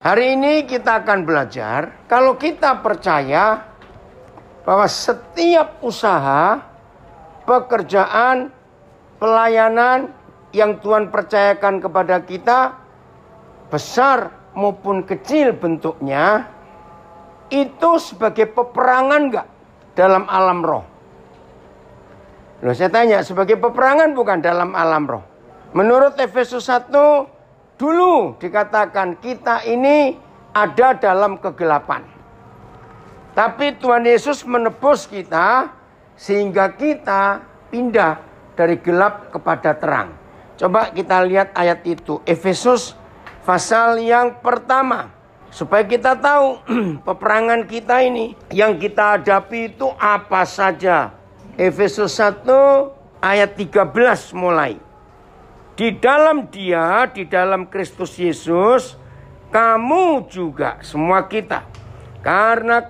Hari ini kita akan belajar, kalau kita percaya bahwa setiap usaha, pekerjaan, pelayanan yang Tuhan percayakan kepada kita, besar maupun kecil bentuknya, itu sebagai peperangan enggak dalam alam roh? Loh, saya tanya, sebagai peperangan bukan dalam alam roh? Menurut Efesus 1, dulu dikatakan kita ini ada dalam kegelapan. Tapi Tuhan Yesus menebus kita sehingga kita pindah dari gelap kepada terang. Coba kita lihat ayat itu. Efesus pasal yang pertama. Supaya kita tahu peperangan kita ini yang kita hadapi itu apa saja. Efesus 1 ayat 13 mulai. Di dalam Dia, di dalam Kristus Yesus, kamu juga, semua kita. Karena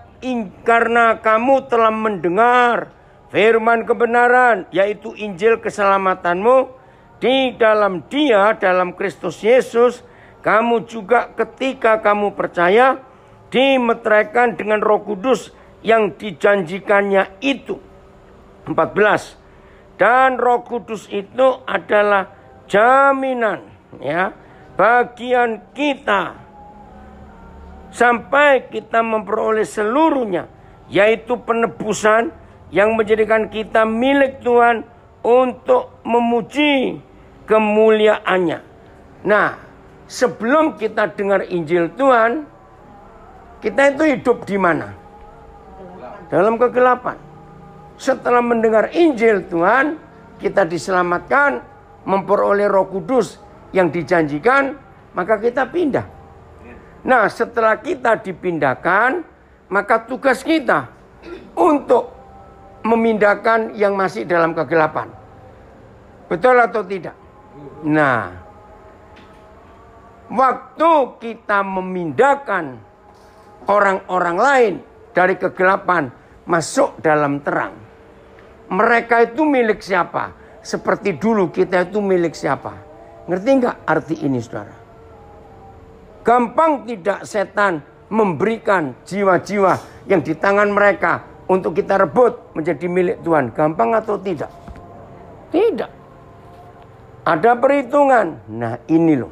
kamu telah mendengar firman kebenaran, yaitu Injil keselamatanmu. Di dalam Dia, dalam Kristus Yesus, kamu juga ketika kamu percaya, dimeteraikan dengan Roh Kudus yang dijanjikannya itu. 14. Dan Roh Kudus itu adalah jaminan ya bagian kita sampai kita memperoleh seluruhnya, yaitu penebusan yang menjadikan kita milik Tuhan untuk memuji kemuliaannya. Nah, sebelum kita dengar Injil Tuhan, kita itu hidup di mana? Dalam kegelapan. Setelah mendengar Injil Tuhan, kita diselamatkan, memperoleh Roh Kudus yang dijanjikan, maka kita pindah. Nah, setelah kita dipindahkan, maka tugas kita untuk memindahkan yang masih dalam kegelapan. Betul atau tidak? Nah, waktu kita memindahkan orang-orang lain dari kegelapan masuk dalam terang, mereka itu milik siapa? Seperti dulu kita itu milik siapa? Ngerti nggak arti ini, saudara? Gampang tidak setan memberikan jiwa-jiwa yang di tangan mereka untuk kita rebut menjadi milik Tuhan? Gampang atau tidak? Tidak. Ada perhitungan. Nah, ini loh.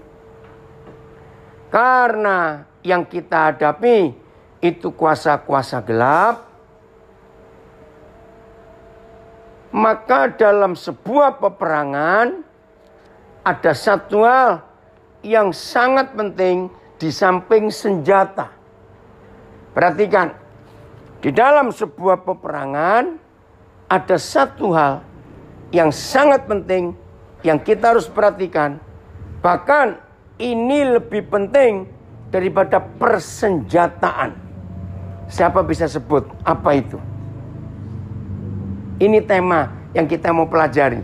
Karena yang kita hadapi itu kuasa-kuasa gelap, maka dalam sebuah peperangan ada satu hal yang sangat penting di samping senjata. Perhatikan, di dalam sebuah peperangan ada satu hal yang sangat penting yang kita harus perhatikan. Bahkan ini lebih penting daripada persenjataan. Siapa bisa sebut apa itu? Ini tema yang kita mau pelajari.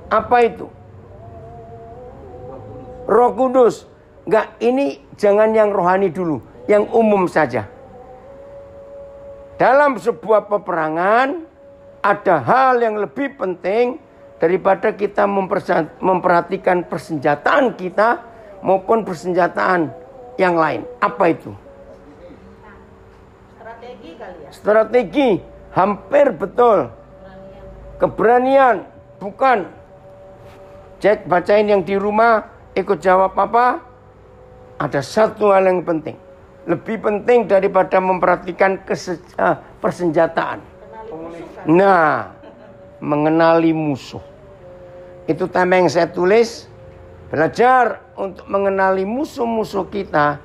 Apa itu? Roh Kudus. Enggak, ini jangan yang rohani dulu, yang umum saja. Dalam sebuah peperangan ada hal yang lebih penting daripada kita memperhatikan persenjataan kita maupun persenjataan yang lain. Apa itu? Strategi kali ya. Strategi. Hampir betul. Keberanian. Bukan. Cek, bacain yang di rumah. Ikut jawab apa? Ada satu hal yang penting. Lebih penting daripada memperhatikan persenjataan. Nah, mengenali musuh. Itu tema yang saya tulis. Belajar untuk mengenali musuh-musuh kita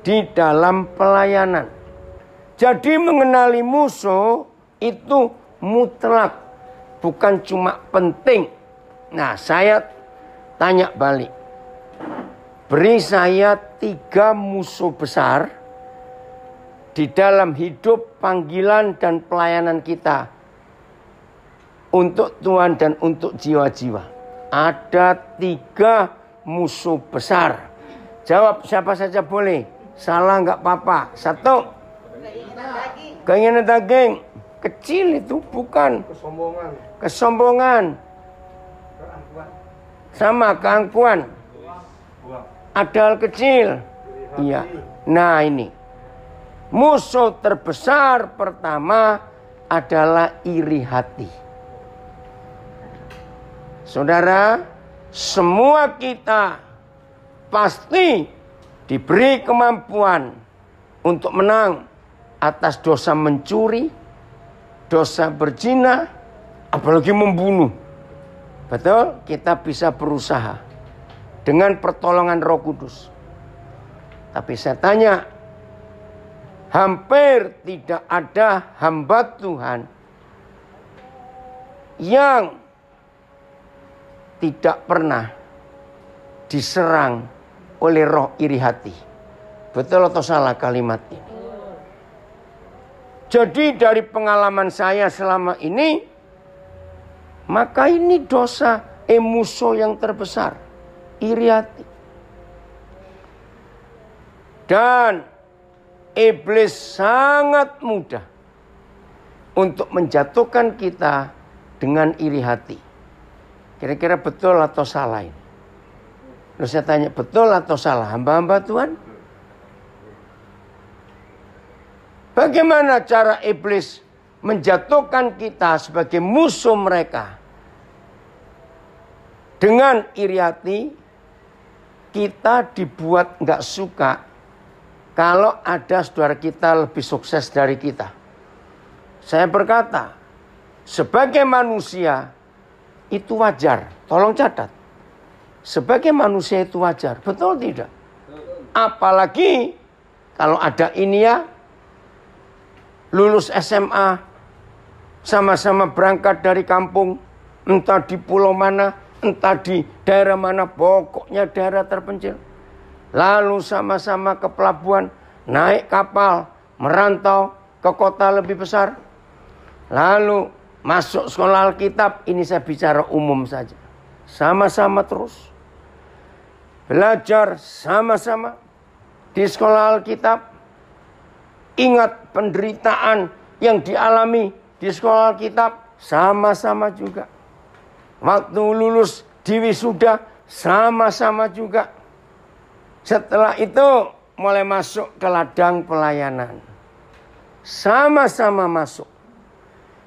di dalam pelayanan. Jadi mengenali musuh itu mutlak, bukan cuma penting. Nah, saya tanya balik. Beri saya 3 musuh besar di dalam hidup, panggilan, dan pelayanan kita untuk Tuhan dan untuk jiwa-jiwa. Ada 3 musuh besar. Jawab siapa saja boleh. Salah nggak apa-apa. 1. Keinginan daging. Kecil itu bukan. Kesombongan. Sama keangkuhan. Ada hal kecil. Iya. Nah ini. Musuh terbesar pertama adalah iri hati. Saudara, semua kita pasti diberi kemampuan untuk menang atas dosa mencuri, dosa berzina, apalagi membunuh. Betul, kita bisa berusaha dengan pertolongan Roh Kudus. Tapi saya tanya, hampir tidak ada hamba Tuhan yang tidak pernah diserang oleh roh iri hati. Betul atau salah kalimat ini? Jadi dari pengalaman saya selama ini, maka ini dosa musuh yang terbesar, iri hati. Dan iblis sangat mudah untuk menjatuhkan kita dengan iri hati. Kira-kira betul atau salah ini? Lalu saya tanya, betul atau salah hamba-hamba Tuhan? Bagaimana cara iblis menjatuhkan kita sebagai musuh mereka? Dengan iri hati, kita dibuat nggak suka kalau ada saudara kita lebih sukses dari kita. Saya berkata, sebagai manusia itu wajar. Tolong catat. Sebagai manusia itu wajar. Betul tidak? Apalagi kalau ada ini ya, lulus SMA, sama-sama berangkat dari kampung, entah di pulau mana, entah di daerah mana, pokoknya daerah terpencil. Lalu sama-sama ke pelabuhan, naik kapal, merantau ke kota lebih besar. Lalu masuk sekolah Alkitab, ini saya bicara umum saja. Sama-sama terus. Belajar sama-sama di sekolah Alkitab. Ingat penderitaan yang dialami di sekolah Alkitab, sama-sama juga. Waktu lulus di wisuda, sama-sama juga. Setelah itu mulai masuk ke ladang pelayanan. Sama-sama masuk.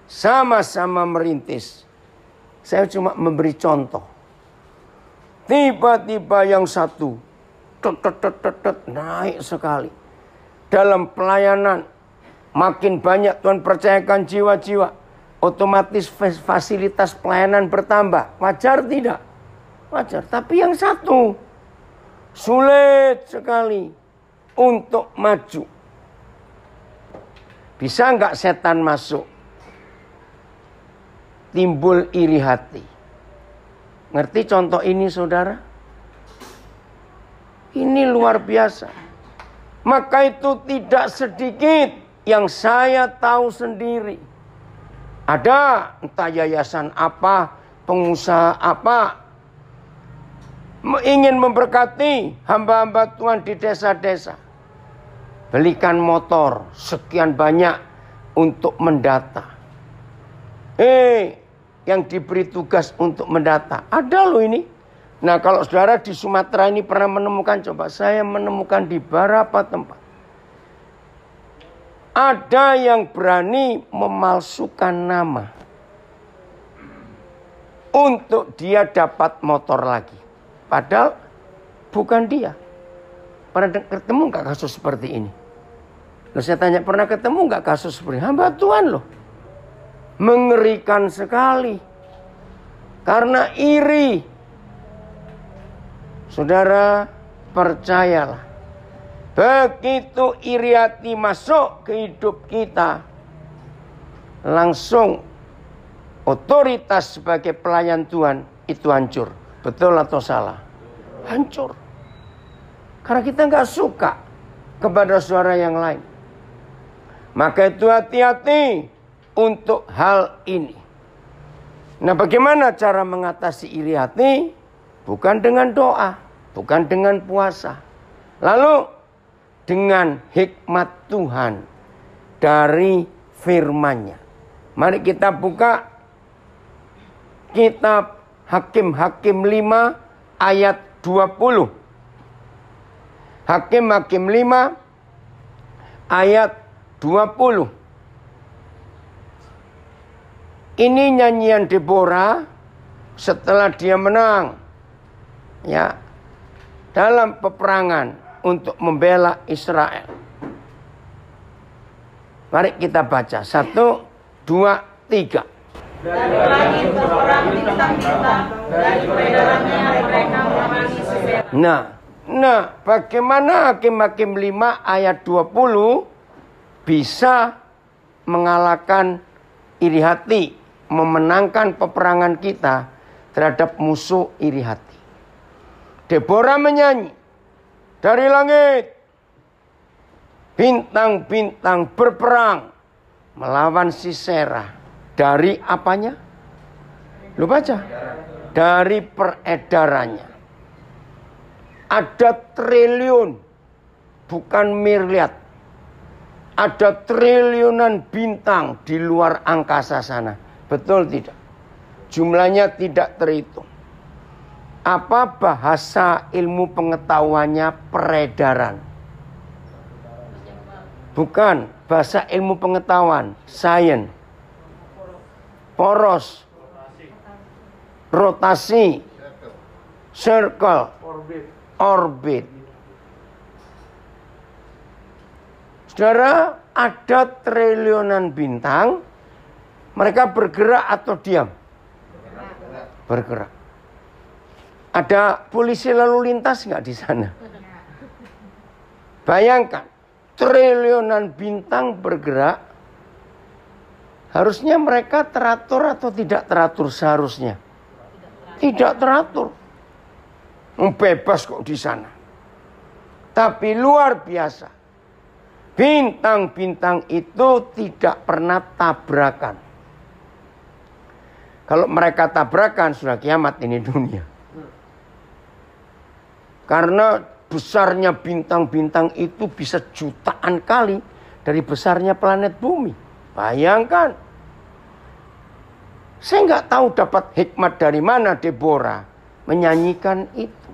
Sama-sama merintis. Saya cuma memberi contoh. Tiba-tiba yang satu naik sekali. Dalam pelayanan makin banyak Tuhan percayakan jiwa-jiwa. Otomatis fasilitas pelayanan bertambah. Wajar tidak? Wajar. Tapi yang satu sulit sekali untuk maju. Bisa nggak setan masuk? Timbul iri hati. Ngerti contoh ini saudara? Ini luar biasa. Maka itu tidak sedikit yang saya tahu sendiri. Ada entah yayasan apa, pengusaha apa, ingin memberkati hamba-hamba Tuhan di desa-desa. Belikan motor sekian banyak untuk mendata. Yang diberi tugas untuk mendata. Ada loh ini. Nah kalau saudara di Sumatera ini pernah menemukan, coba saya menemukan di beberapa tempat. Ada yang berani memalsukan nama. Untuk dia dapat motor lagi. Padahal bukan dia. Pernah ketemu gak kasus seperti ini? Lalu saya tanya, pernah ketemu gak kasus seperti ini? Hamba Tuhan loh. Mengerikan sekali. Karena iri. Saudara, percayalah. Begitu iri hati masuk ke hidup kita, langsung otoritas sebagai pelayan Tuhan itu hancur. Betul atau salah? Hancur. Karena kita nggak suka kepada saudara yang lain. Maka itu hati-hati untuk hal ini. Nah, bagaimana cara mengatasi iri hati? Bukan dengan doa, bukan dengan puasa. Lalu dengan hikmat Tuhan dari firman-Nya. Mari kita buka kitab Hakim-Hakim 5 ayat 20. Hakim-Hakim 5 ayat 20. Ini nyanyian Deborah setelah dia menang ya dalam peperangan untuk membela Israel. Mari kita baca 1, 2, 3. Dari langit berperang bintang-bintang, dari peredarannya mereka memerangi Sisera. Nah, bagaimana Hakim-Hakim 5 ayat 20 bisa mengalahkan iri hati, memenangkan peperangan kita terhadap musuh iri hati. Deborah menyanyi, dari langit bintang-bintang berperang melawan Sisera. Dari apanya? Lu baca. Dari peredarannya. Ada triliun, bukan miliar. Ada triliunan bintang di luar angkasa sana. Betul tidak? Jumlahnya tidak terhitung. Apa bahasa ilmu pengetahuannya peredaran? Bukan, bahasa ilmu pengetahuan, sains. Poros, rotasi, circle, orbit. Saudara, ada triliunan bintang, mereka bergerak atau diam? Bergerak. Ada polisi lalu lintas nggak di sana? Bayangkan, triliunan bintang bergerak. Harusnya mereka teratur atau tidak teratur seharusnya? Tidak teratur. Bebas kok di sana. Tapi luar biasa. Bintang-bintang itu tidak pernah tabrakan. Kalau mereka tabrakan sudah kiamat ini dunia. Karena besarnya bintang-bintang itu bisa jutaan kali dari besarnya planet bumi. Bayangkan. Saya nggak tahu dapat hikmat dari mana Deborah menyanyikan itu.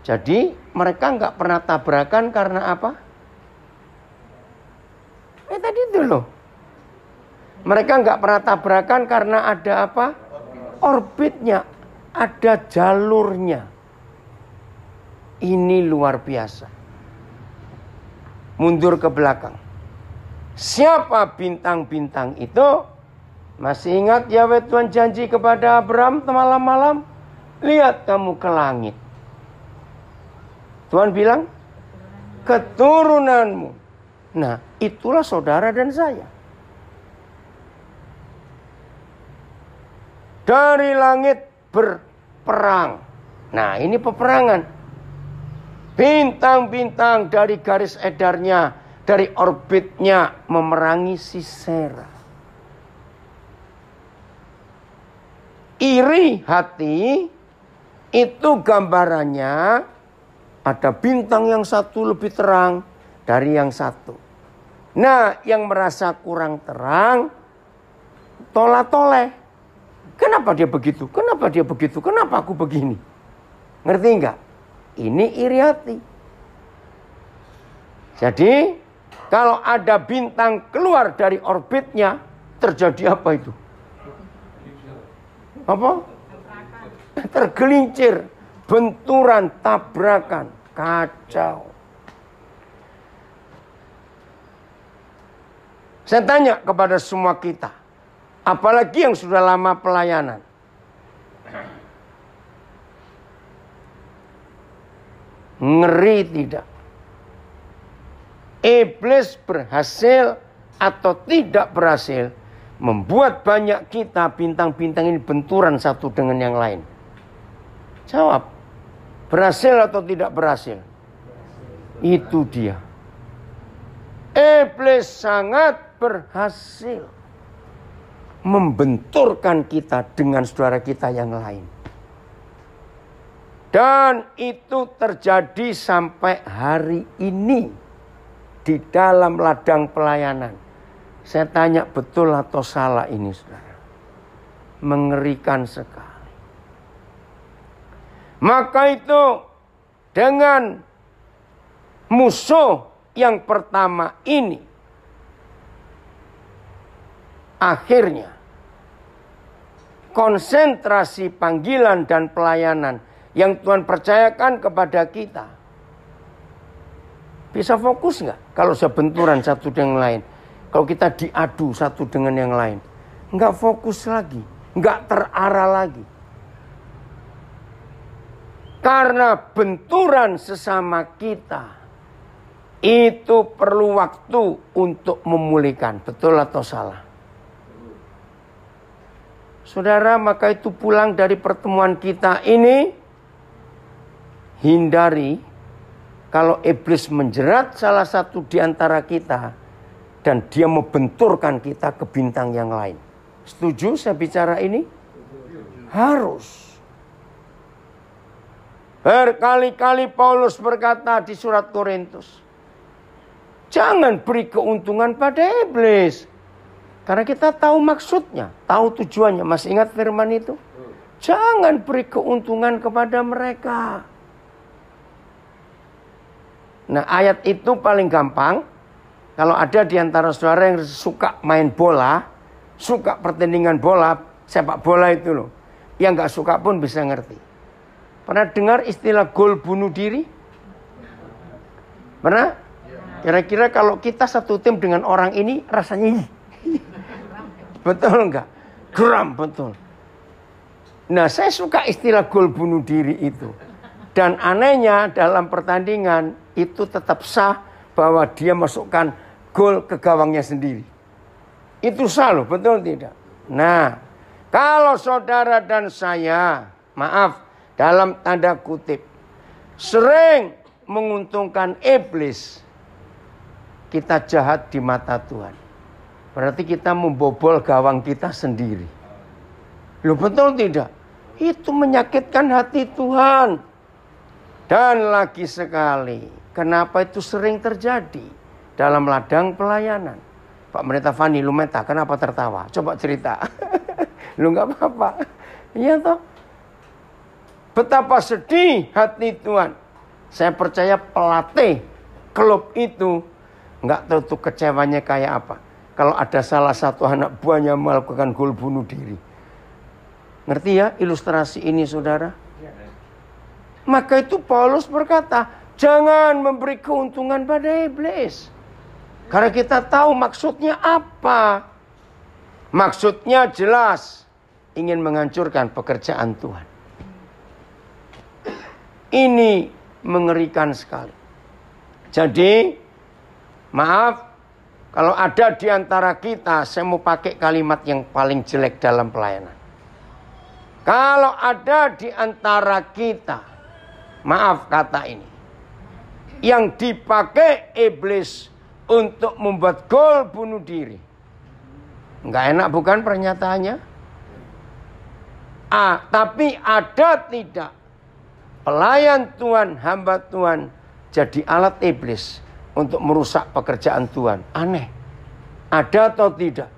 Jadi mereka nggak pernah tabrakan karena apa? Tadi itu loh. Mereka nggak pernah tabrakan karena ada apa? Orbitnya, ada jalurnya. Ini luar biasa. Mundur ke belakang. Siapa bintang-bintang itu? Masih ingat Yahweh Tuhan janji kepada Abraham malam-malam? Lihat kamu ke langit. Tuhan bilang, keturunanmu. Nah, itulah saudara dan saya. Dari langit berperang. Nah, ini peperangan. Bintang-bintang dari garis edarnya, dari orbitnya memerangi Sisera. Iri hati itu gambarannya ada bintang yang satu lebih terang dari yang satu. Nah, yang merasa kurang terang tola-toleh. Kenapa dia begitu? Kenapa dia begitu? Kenapa aku begini? Ngerti enggak? Ini iri hati. Jadi, kalau ada bintang keluar dari orbitnya, terjadi apa itu? Apa? Tergelincir, benturan, tabrakan, kacau. Saya tanya kepada semua kita, apalagi yang sudah lama pelayanan. Ngeri tidak? Iblis berhasil atau tidak berhasil membuat banyak kita bintang-bintang ini benturan satu dengan yang lain. Jawab. Berhasil atau tidak berhasil? Itu dia. Iblis sangat berhasil membenturkan kita dengan saudara kita yang lain. Dan itu terjadi sampai hari ini di dalam ladang pelayanan. Saya tanya betul atau salah ini saudara. Mengerikan sekali. Maka itu dengan musuh yang pertama ini, akhirnya konsentrasi panggilan dan pelayanan yang Tuhan percayakan kepada kita bisa fokus nggak kalau sebenturan satu dengan lain? Kalau kita diadu satu dengan yang lain, nggak fokus lagi, nggak terarah lagi. Karena benturan sesama kita itu perlu waktu untuk memulihkan. Betul atau salah? Saudara, maka itu pulang dari pertemuan kita ini, hindari kalau iblis menjerat salah satu di antara kita dan dia membenturkan kita ke bintang yang lain. Setuju saya bicara ini? Harus. Berkali-kali Paulus berkata di surat Korintus, jangan beri keuntungan pada iblis. Karena kita tahu maksudnya, tahu tujuannya. Masih ingat firman itu? Jangan beri keuntungan kepada mereka. Nah, ayat itu paling gampang. Kalau ada di antara saudara yang suka main bola, suka pertandingan bola, sepak bola itu loh. Yang gak suka pun bisa ngerti. Pernah dengar istilah gol bunuh diri? Pernah? Kira-kira kalau kita satu tim dengan orang ini rasanya betul enggak? Geram, betul. Nah, saya suka istilah gol bunuh diri itu. Dan anehnya dalam pertandingan itu tetap sah bahwa dia masukkan gol ke gawangnya sendiri. Itu sah loh, betul tidak? Nah, kalau saudara dan saya, maaf, dalam tanda kutip, sering menguntungkan iblis, kita jahat di mata Tuhan. Berarti kita membobol gawang kita sendiri. Loh, betul tidak? Itu menyakitkan hati Tuhan. Dan lagi sekali, kenapa itu sering terjadi dalam ladang pelayanan? Pak Pendeta Fani Lumeta, kenapa tertawa? Coba cerita. Lu nggak apa-apa. Iya toh? Betapa sedih hati Tuhan. Saya percaya pelatih klub itu nggak tahu tuh kecewanya kayak apa. Kalau ada salah satu anak buahnya melakukan gol bunuh diri. Ngerti ya ilustrasi ini, saudara? Maka itu Paulus berkata, jangan memberi keuntungan pada iblis. Karena kita tahu maksudnya apa. Maksudnya jelas, ingin menghancurkan pekerjaan Tuhan. Ini mengerikan sekali. Jadi, maaf, kalau ada di antara kita, saya mau pakai kalimat yang paling jelek dalam pelayanan. Kalau ada di antara kita, maaf kata ini, yang dipakai iblis untuk membuat gol bunuh diri. Nggak enak bukan pernyataannya? Tapi ada tidak pelayan Tuhan, hamba Tuhan, jadi alat iblis untuk merusak pekerjaan Tuhan. Aneh. Ada atau tidak?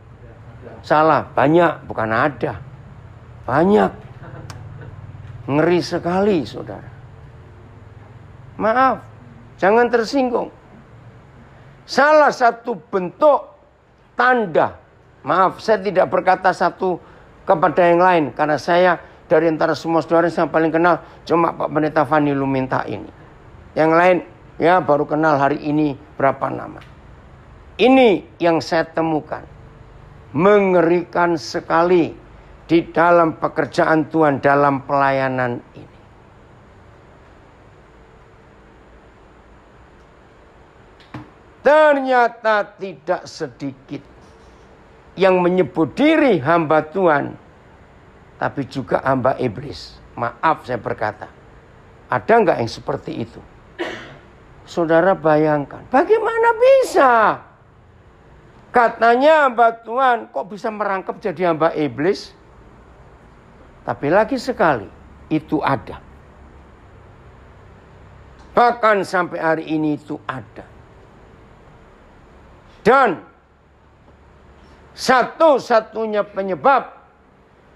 Salah. Banyak. Bukan ada. Banyak. Ngeri sekali, saudara. Maaf. Jangan tersinggung. Salah satu bentuk tanda. Maaf, saya tidak berkata satu kepada yang lain. Karena saya dari antara semua saudara yang paling kenal cuma Pak Pendeta Fani Luminta ini. Yang lain ya baru kenal hari ini berapa nama. Ini yang saya temukan. Mengerikan sekali di dalam pekerjaan Tuhan, dalam pelayanan ini. Ternyata tidak sedikit yang menyebut diri hamba Tuhan, tapi juga hamba iblis. Maaf saya berkata. Ada nggak yang seperti itu? Saudara bayangkan, bagaimana bisa? Katanya hamba Tuhan kok bisa merangkap jadi hamba iblis? Tapi lagi sekali, itu ada. Bahkan sampai hari ini itu ada. Dan satu-satunya penyebab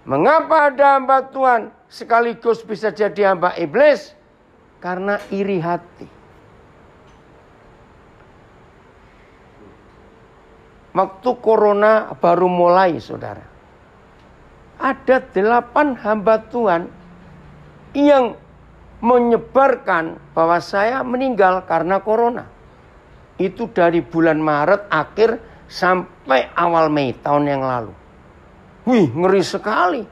mengapa ada hamba Tuhan sekaligus bisa jadi hamba iblis, Karena iri hati. Waktu corona baru mulai, saudara. Ada 8 hamba Tuhan yang menyebarkan bahwa saya meninggal karena corona. Itu dari bulan Maret akhir sampai awal Mei tahun yang lalu. Wih, ngeri sekali.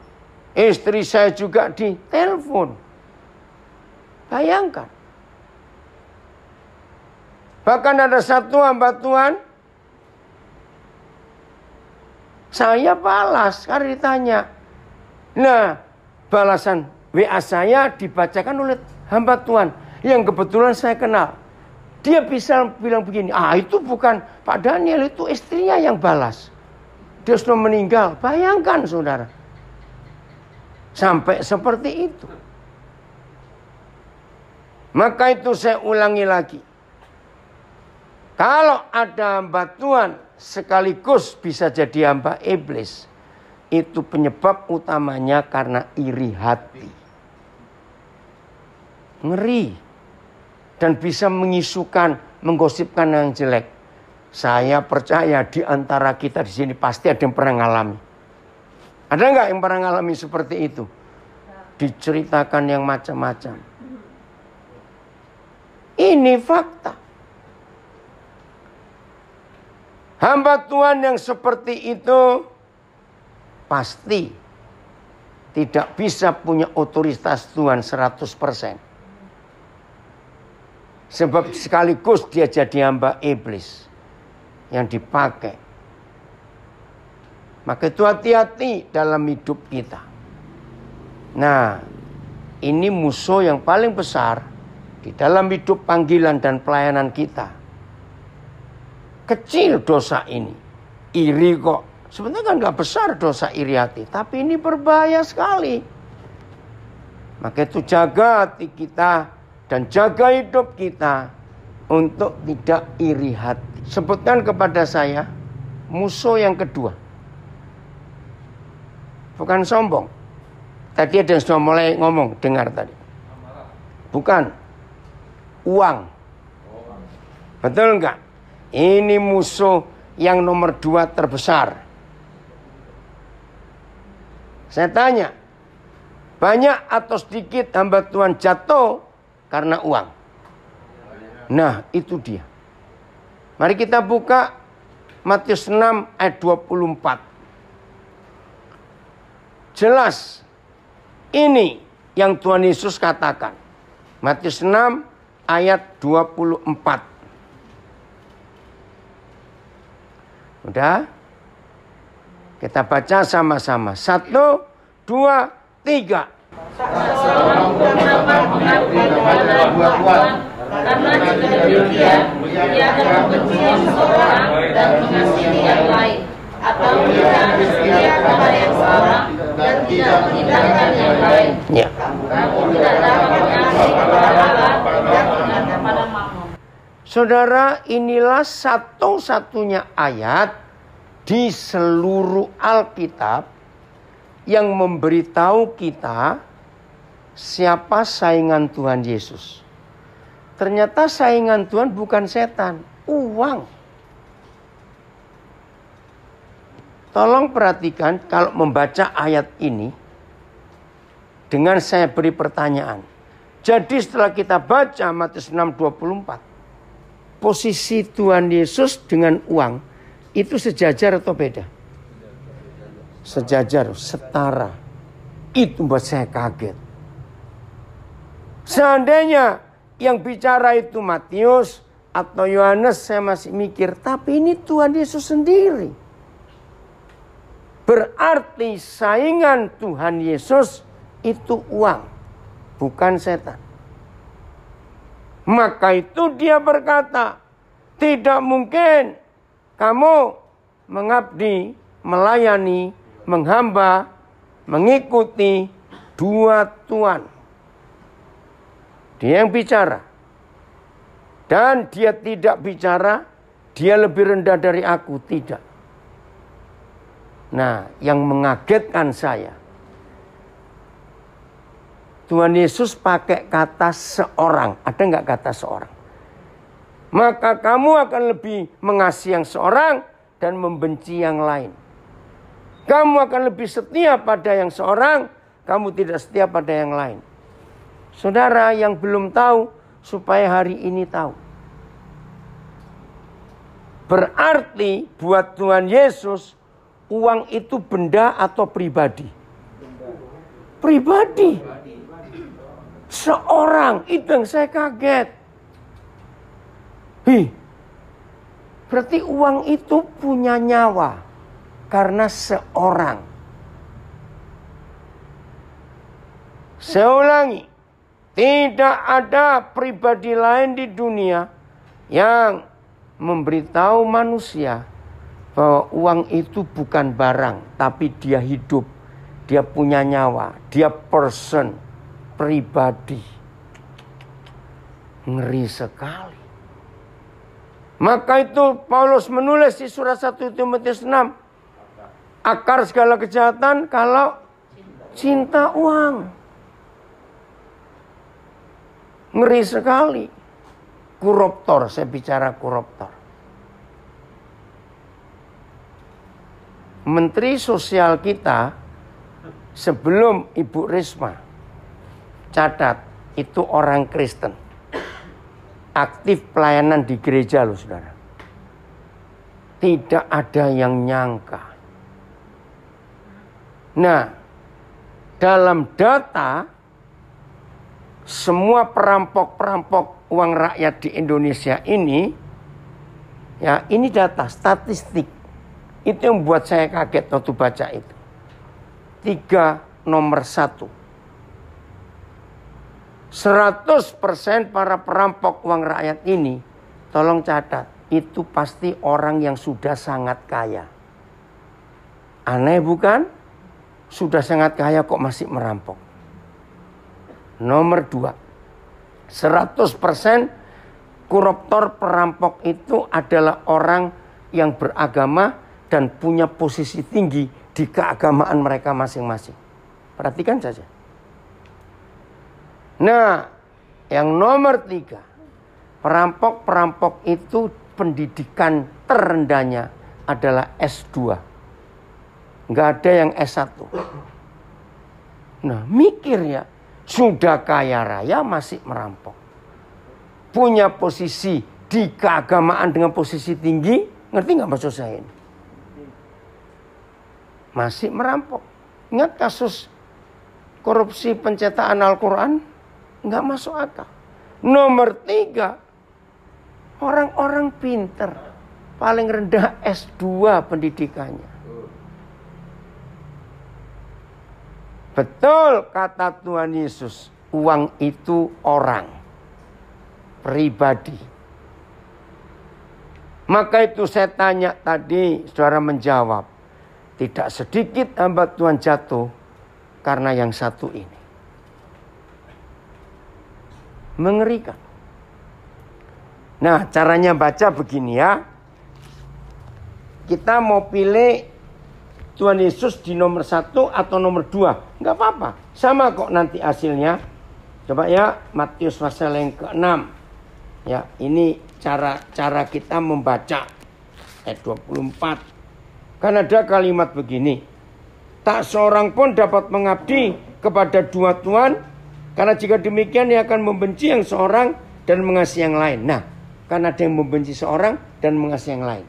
Istri saya juga ditelepon. Bayangkan. Bahkan ada satu hamba Tuhan, saya balas karena ditanya. Nah, balasan WA saya dibacakan oleh hamba Tuhan yang kebetulan saya kenal. Dia bisa bilang begini, itu bukan Pak Daniel, itu istrinya yang balas. Dia sudah meninggal. Bayangkan, saudara. Sampai seperti itu. Maka itu saya ulangi lagi. Kalau ada hamba Tuhan sekaligus bisa jadi hamba iblis, itu penyebab utamanya karena iri hati. Ngeri. Dan bisa mengisukan, menggosipkan yang jelek. Saya percaya di antara kita di sini pasti ada yang pernah ngalami. Ada nggak yang pernah ngalami seperti itu? Diceritakan yang macam-macam. Ini fakta. Hamba Tuhan yang seperti itu pasti tidak bisa punya otoritas Tuhan 100%. Sebab sekaligus dia jadi hamba iblis yang dipakai. Maka itu hati-hati dalam hidup kita. Nah, ini musuh yang paling besar di dalam hidup panggilan dan pelayanan kita. Kecil dosa ini. Iri kok. Sebenarnya kan gak besar dosa iri hati. Tapi ini berbahaya sekali. Maka itu jaga hati kita. Dan jaga hidup kita untuk tidak iri hati. Sebutkan kepada saya musuh yang kedua. Bukan sombong. Tadi ada yang sudah mulai ngomong, dengar tadi. Bukan. Uang. Betul enggak? Ini musuh yang nomor 2 terbesar. Saya tanya, banyak atau sedikit hamba Tuhan jatuh karena uang? Nah, itu dia. Mari kita buka Matius 6 ayat 24. Jelas. Ini yang Tuhan Yesus katakan. Matius 6 ayat 24. Udah? Kita baca sama-sama. 1, 2, 3. Seorang pun dapat mengabdi kepada dua tuan, karena jika demikian, ia akan membenci seseorang dan mengasihi yang lain, atau ia akan setia kepada yang seorang dan tidak mengindahkan yang lain. Kamu tidak dapat mengasihi kepada Allah dan ingat kepada makmum. Saudara, inilah satu-satunya ayat di seluruh Alkitab yang memberitahu kita siapa saingan Tuhan Yesus. Ternyata saingan Tuhan bukan setan, uang. Tolong perhatikan kalau membaca ayat ini dengan saya beri pertanyaan. Jadi setelah kita baca Matius 6:24, posisi Tuhan Yesus dengan uang itu sejajar atau beda? Sejajar, setara. Itu buat saya kaget. Seandainya yang bicara itu Matius atau Yohanes, saya masih mikir. Tapi ini Tuhan Yesus sendiri. Berarti saingan Tuhan Yesus itu uang, bukan setan. Maka itu dia berkata, tidak mungkin kamu mengabdi, melayani, menghamba, mengikuti dua tuan. Dia yang bicara. Dan dia tidak bicara, dia lebih rendah dari aku. Tidak. Nah, yang mengagetkan saya, Tuhan Yesus pakai kata seorang. Ada nggak kata seorang? Maka kamu akan lebih mengasihi yang seorang dan membenci yang lain. Kamu akan lebih setia pada yang seorang, kamu tidak setia pada yang lain. Saudara yang belum tahu, supaya hari ini tahu. Berarti buat Tuhan Yesus, uang itu benda atau pribadi? Pribadi. Seorang, itu yang saya kaget. Berarti uang itu punya nyawa karena seorang. Saya ulangi, tidak ada pribadi lain di dunia yang memberitahu manusia bahwa uang itu bukan barang, tapi dia hidup, dia punya nyawa, dia person, pribadi. Ngeri sekali. Maka itu Paulus menulis di surat 1 Timotius 6. Akar segala kejahatan kalau cinta uang. Ngeri sekali. Koruptor, saya bicara koruptor. Menteri Sosial kita sebelum Ibu Risma, catat, itu orang Kristen. Aktif pelayanan di gereja loh saudara. Tidak ada yang nyangka. Nah, dalam data semua perampok-perampok uang rakyat di Indonesia ini, ya ini data statistik. Itu yang buat saya kaget waktu baca itu. 3 nomor 1. 100% para perampok uang rakyat ini, tolong catat, itu pasti orang yang sudah sangat kaya. Aneh bukan? Sudah sangat kaya kok masih merampok. Nomor 2, 100% koruptor perampok itu adalah orang yang beragama dan punya posisi tinggi di keagamaan mereka masing-masing. Perhatikan saja. Nah, yang nomor 3, perampok-perampok itu pendidikan terendahnya adalah S2. Nggak ada yang S1. Nah, mikir ya, sudah kaya raya masih merampok. Punya posisi di keagamaan dengan posisi tinggi, ngerti nggak maksud saya ini? Masih merampok. Ingat kasus korupsi pencetakan Al-Quran? Nggak masuk akal. Nomor 3, orang-orang pinter. Paling rendah S2 pendidikannya. Betul kata Tuhan Yesus. Uang itu orang. Pribadi. Maka itu saya tanya tadi, saudara menjawab. Tidak sedikit hamba Tuhan jatuh karena yang satu ini. Mengerikan. Nah, caranya baca begini ya. Kita mau pilih Tuhan Yesus di nomor 1 atau nomor 2. Enggak apa-apa. Sama kok nanti hasilnya. Coba ya, Matius pasal yang ke-6. Ya, ini cara kita membaca. Ayat 24. Kan ada kalimat begini. Tak seorang pun dapat mengabdi kepada 2 tuan. Karena jika demikian ia akan membenci yang seorang dan mengasihi yang lain. Nah, kan ada yang membenci seorang dan mengasihi yang lain.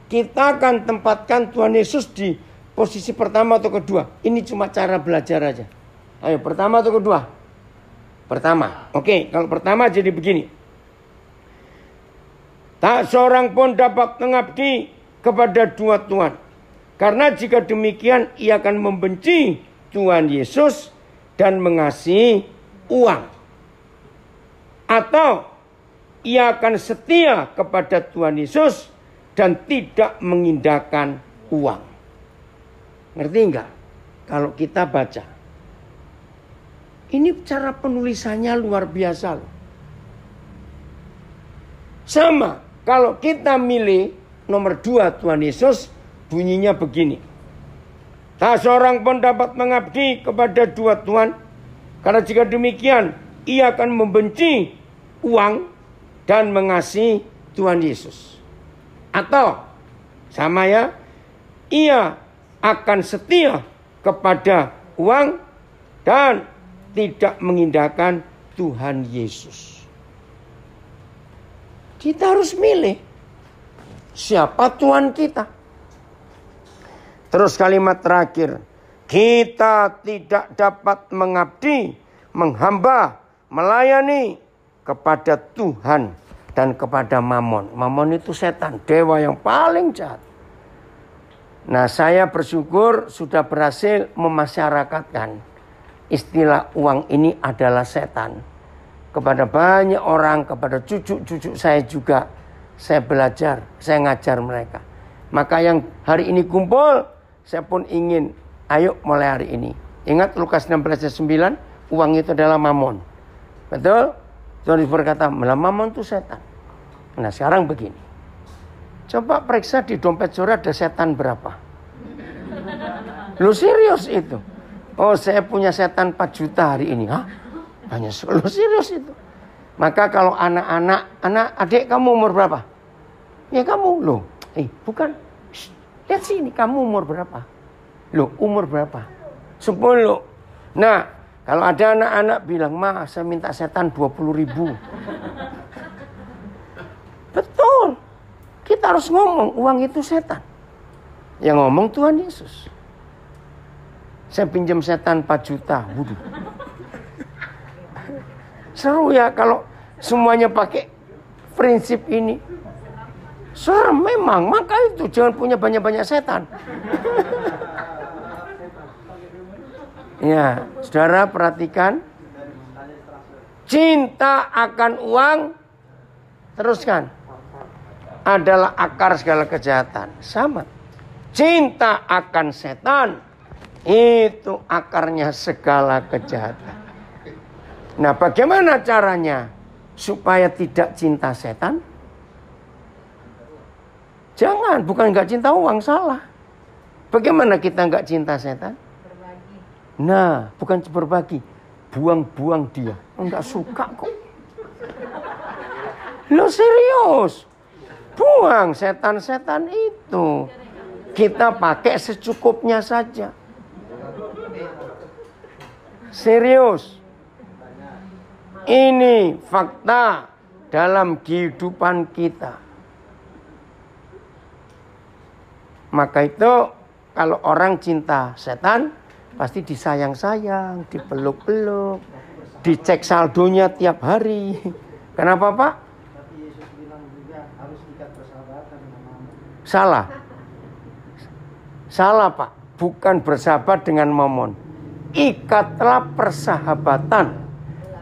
Kita akan tempatkan Tuhan Yesus di posisi pertama atau kedua. Ini cuma cara belajar aja. Ayo, pertama atau kedua? Pertama. Oke, kalau pertama jadi begini. Tak seorang pun dapat mengabdi kepada 2 tuan. Karena jika demikian ia akan membenci Tuhan Yesus dan mengasihi uang. Atau ia akan setia kepada Tuhan Yesus dan tidak mengindahkan uang. Ngerti enggak? Kalau kita baca. Ini cara penulisannya luar biasa loh. Sama, kalau kita milih nomor 2 Tuhan Yesus, bunyinya begini. Tak seorang pun dapat mengabdi kepada 2 tuan. Karena jika demikian, ia akan membenci uang dan mengasihi Tuhan Yesus. Atau sama ya, ia akan setia kepada uang dan tidak mengindahkan Tuhan Yesus. Kita harus milih siapa Tuhan kita. Terus kalimat terakhir, kita tidak dapat mengabdi, menghamba, melayani kepada Tuhan dan kepada Mamon. Mamon itu setan, dewa yang paling jahat. Nah, saya bersyukur sudah berhasil memasyarakatkan istilah uang ini adalah setan. Kepada banyak orang, kepada cucu-cucu saya juga, saya belajar, saya ngajar mereka. Maka yang hari ini kumpul, saya pun ingin, ayo mulai hari ini. Ingat Lukas 16 ayat 9, uang itu adalah mamon. Betul? Tuhan Yesus berkata, mamon itu setan. Nah sekarang begini. Coba periksa di dompet saudara ada setan berapa? Lu serius itu? Oh saya punya setan 4 juta hari ini. Hah? Banyak sekali. Lu serius itu? Maka kalau anak adik kamu umur berapa? Ya kamu loh. Bukan. Shh, lihat sini kamu umur berapa? Loh umur berapa? 10. Nah kalau ada anak-anak bilang, Ma saya minta setan 20.000. Betul. Kita harus ngomong uang itu setan. Yang ngomong Tuhan Yesus. Saya pinjam setan 4 juta. Waduh. Seru ya kalau semuanya pakai prinsip ini. Serem memang. Maka itu jangan punya banyak-banyak setan. Ya, saudara perhatikan. Cinta akan uang. Teruskan. Adalah akar segala kejahatan. Sama. Cinta akan setan. Itu akarnya segala kejahatan. Nah bagaimana caranya supaya tidak cinta setan? Jangan, bukan gak cinta uang, salah. Bagaimana kita gak cinta setan? Berbagi. Nah, bukan berbagi. Buang-buang dia. Enggak suka kok. Lo serius? Buang setan-setan itu. Kita pakai secukupnya saja. Serius. Ini fakta dalam kehidupan kita. Maka itu kalau orang cinta setan pasti disayang-sayang, dipeluk-peluk, dicek saldonya tiap hari. Kenapa Pak? Tapi Yesus bilang juga harus ikat persahabatan dengan Mamon. Salah. Salah Pak. Bukan bersahabat dengan Mamon. Ikatlah persahabatan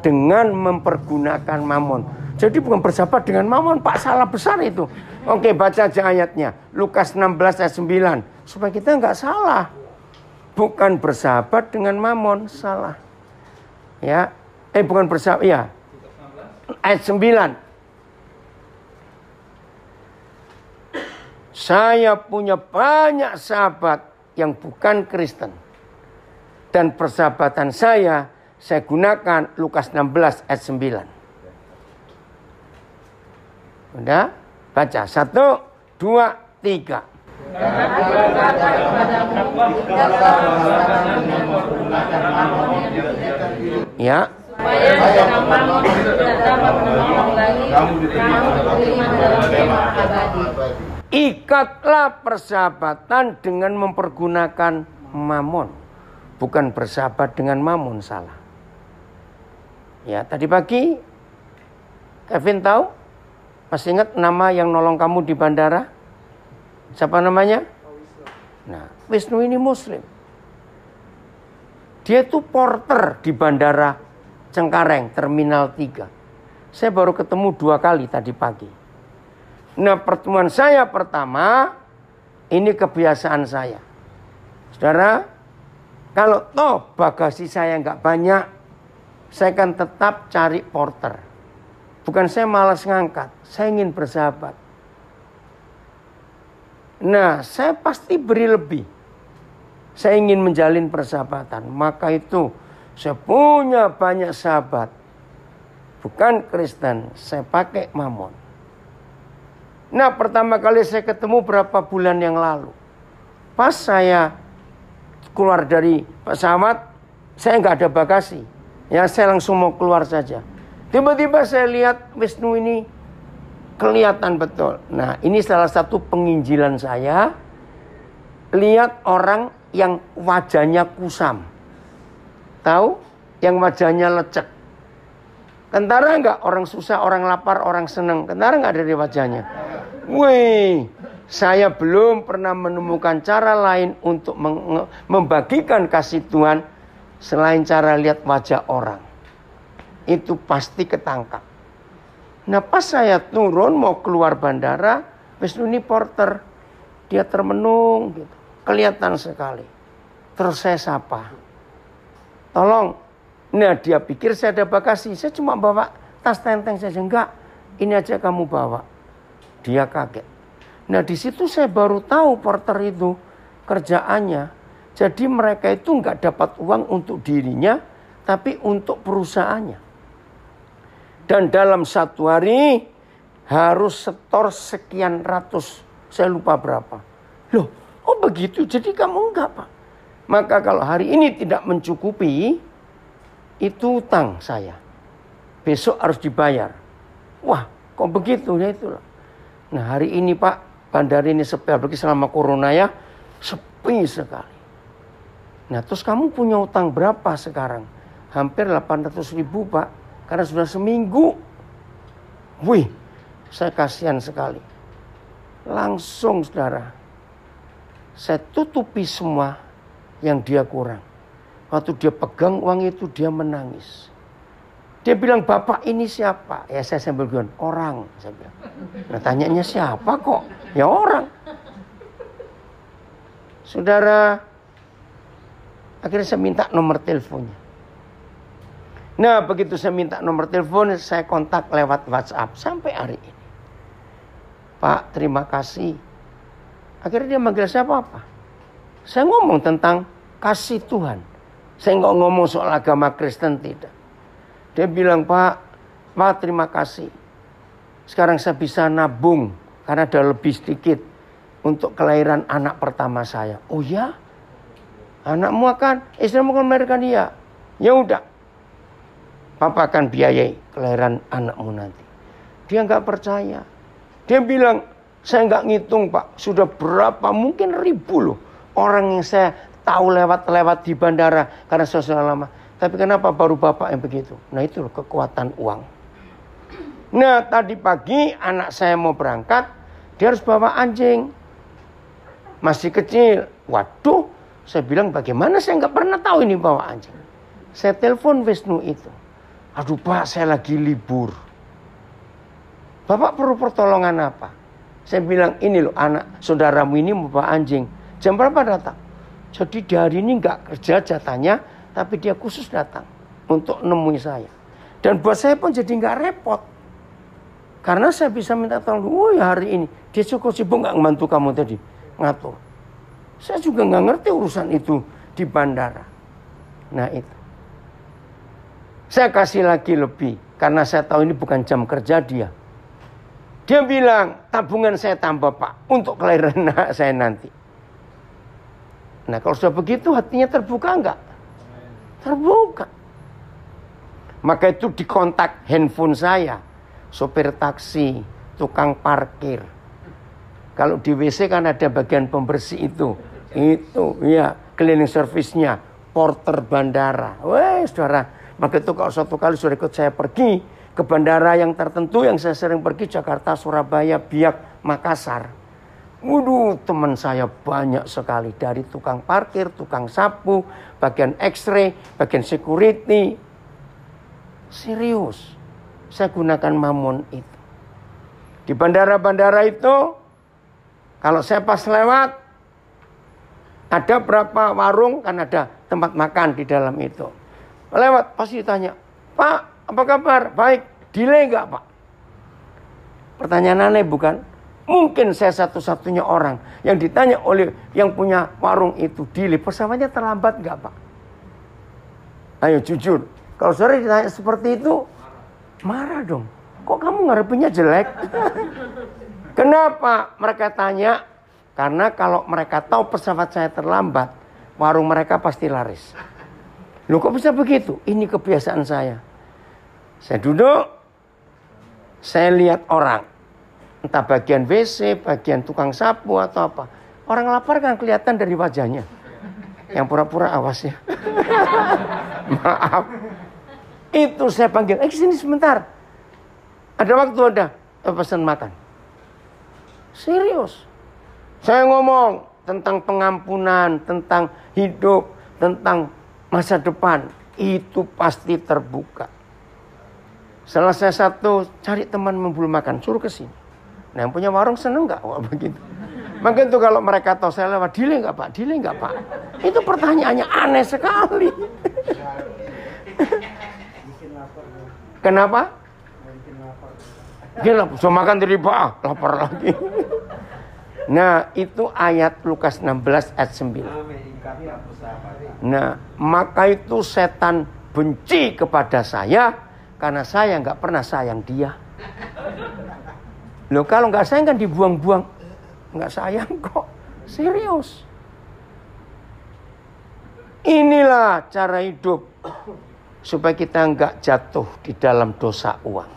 dengan mempergunakan Mamon. Jadi bukan bersahabat dengan Mamon, Pak, salah besar itu. Oke, baca aja ayatnya. Lukas 16 ayat 9. Supaya kita nggak salah. Bukan bersahabat dengan Mamon, salah. Ya, bukan bersahabat, ya. Ayat 9. Saya punya banyak sahabat yang bukan Kristen. Dan persahabatan saya gunakan Lukas 16 ayat 9. Udah? Baca. 1, 2, 3. Ya. Supaya Mamon tidak dapat menolong lagi kamu diterima dalam kemah abadi. Ikatlah persahabatan dengan mempergunakan Mamon. Bukan bersahabat dengan Mamon, salah. Ya, tadi pagi Kevin tahu? Masih ingat nama yang nolong kamu di bandara? Siapa namanya? Nah, Wisnu ini Muslim. Dia itu porter di bandara Cengkareng, Terminal 3. Saya baru ketemu 2 kali tadi pagi. Nah, pertemuan saya pertama, ini kebiasaan saya. Saudara, kalau toh bagasi saya nggak banyak, saya akan tetap cari porter. Bukan saya malas ngangkat, saya ingin bersahabat. Nah, saya pasti beri lebih. Saya ingin menjalin persahabatan. Maka itu Saya punya banyak sahabat. Bukan Kristen, saya pakai Mammon. Nah, pertama kali saya ketemu berapa bulan yang lalu. Pas saya keluar dari pesawat, saya nggak ada bagasi. Ya, saya langsung mau keluar saja. Tiba-tiba saya lihat Wisnu ini kelihatan betul. Nah, ini salah satu penginjilan saya. Lihat orang yang wajahnya kusam. Tahu? Yang wajahnya lecek. Kentara nggak? Orang susah, orang lapar, orang senang. Kentara nggak dari wajahnya? Wih, saya belum pernah menemukan cara lain untuk membagikan kasih Tuhan selain cara lihat wajah orang. Itu pasti ketangkap. Nah, pas saya turun mau keluar bandara, Wisnu ini porter. Dia termenung gitu. Kelihatan sekali. Terus saya sapa. Tolong. Nah, dia pikir saya ada bagasi. Saya cuma bawa tas tenteng saja. Enggak, ini aja kamu bawa. Dia kaget. Nah, di situ saya baru tahu porter itu kerjaannya. Jadi mereka itu enggak dapat uang untuk dirinya, tapi untuk perusahaannya. Dan dalam satu hari harus setor sekian ratus. Saya lupa berapa. Loh, oh begitu? Jadi kamu enggak, Pak? Maka kalau hari ini tidak mencukupi, itu utang saya. Besok harus dibayar. Wah, kok begitu? Ya itulah. Nah, hari ini Pak, bandara ini sepi. Apalagi selama corona ya, sepi sekali. Nah, terus kamu punya utang berapa sekarang? Hampir 800.000 Pak. Karena sudah seminggu. Wih, saya kasihan sekali. Langsung saudara, saya tutupi semua yang dia kurang. Waktu dia pegang uang itu, dia menangis. Dia bilang, Bapak ini siapa? Ya saya sambil bilang, orang. Saya bilang. Nah, tanyanya siapa kok? Ya orang. Saudara, akhirnya saya minta nomor teleponnya. Nah, begitu saya minta nomor telepon, saya kontak lewat WhatsApp sampai hari ini. Pak, terima kasih. Akhirnya dia manggil saya apa? Saya ngomong tentang kasih Tuhan. Saya nggak ngomong soal agama Kristen, tidak. Dia bilang, Pak terima kasih. Sekarang saya bisa nabung karena ada lebih sedikit untuk kelahiran anak pertama saya. Oh ya? Anakmu akan, istrimu akan melahirkan dia. Ya udah. Papa akan biayai kelahiran anakmu nanti. Dia nggak percaya. Dia bilang, saya nggak ngitung Pak. Sudah berapa, mungkin ribu loh. Orang yang saya tahu lewat di bandara karena sudah lama. Tapi kenapa baru Bapak yang begitu? Nah itu loh kekuatan uang. Nah tadi pagi anak saya mau berangkat. Dia harus bawa anjing. Masih kecil. Waduh. Saya bilang bagaimana saya nggak pernah tahu ini bawa anjing. Saya telepon Wisnu itu. Aduh Pak, saya lagi libur. Bapak perlu pertolongan apa? Saya bilang ini loh anak saudaramu ini mau bawa anjing. Jam berapa datang? Jadi di hari ini nggak kerja jatahnya, tapi dia khusus datang untuk nemui saya. Dan buat saya pun jadi nggak repot. Karena saya bisa minta tolong, oh ya hari ini. Dia cukup sibuk nggak membantu kamu tadi, ngatur. Saya juga nggak ngerti urusan itu di bandara. Nah itu. Saya kasih lagi lebih, karena saya tahu ini bukan jam kerja dia. Dia bilang, tabungan saya tambah Pak, untuk kelahiran anak saya nanti. Nah kalau sudah begitu hatinya terbuka enggak? Terbuka. Maka itu dikontak handphone saya. Sopir taksi, tukang parkir. Kalau di WC kan ada bagian pembersih itu. Itu ya cleaning service-nya. Porter bandara. Wah saudara. Maka itu kalau suatu kali sudah ikut saya pergi ke bandara yang tertentu. Yang saya sering pergi Jakarta, Surabaya, Biak, Makassar. Waduh, teman saya banyak sekali. Dari tukang parkir, tukang sapu, bagian x-ray, bagian security. Serius. Saya gunakan Mammon itu. Di bandara-bandara itu, kalau saya pas lewat, ada berapa warung, kan ada tempat makan di dalam itu. Lewat, pasti ditanya, Pak, apa kabar? Baik, delay nggak Pak? Pertanyaan aneh bukan? Mungkin saya satu-satunya orang yang ditanya oleh yang punya warung itu, delay, pesawatnya terlambat nggak Pak? Ayo jujur. Kalau saudara ditanya seperti itu, marah dong. Kok kamu ngarepinnya jelek? Kenapa mereka tanya? Karena kalau mereka tahu pesawat saya terlambat, warung mereka pasti laris. Loh kok bisa begitu? Ini kebiasaan saya. Saya duduk, saya lihat orang. Entah bagian WC, bagian tukang sapu atau apa. Orang lapar kan kelihatan dari wajahnya. Yang pura-pura awas ya. Maaf. Itu saya panggil, sini sebentar. Ada waktu ada, pesan makan. Serius. Saya ngomong tentang pengampunan, tentang hidup, tentang masa depan. Itu pasti terbuka. Selesai satu, cari teman membulu makan, suruh ke sini. Nah yang punya warung seneng nggak? Wah begitu. Mungkin tuh kalau mereka tahu saya lewat, delay nggak Pak? Delay nggak Pak? Itu pertanyaannya aneh sekali. Kenapa? Dia lapar, so makan dari Pak, lapar lagi. Nah itu ayat Lukas 16 ayat 9. Nah maka itu setan benci kepada saya karena saya nggak pernah sayang dia. Loh kalau nggak sayang kan dibuang-buang, nggak sayang kok, serius. Inilah cara hidup supaya kita nggak jatuh di dalam dosa uang.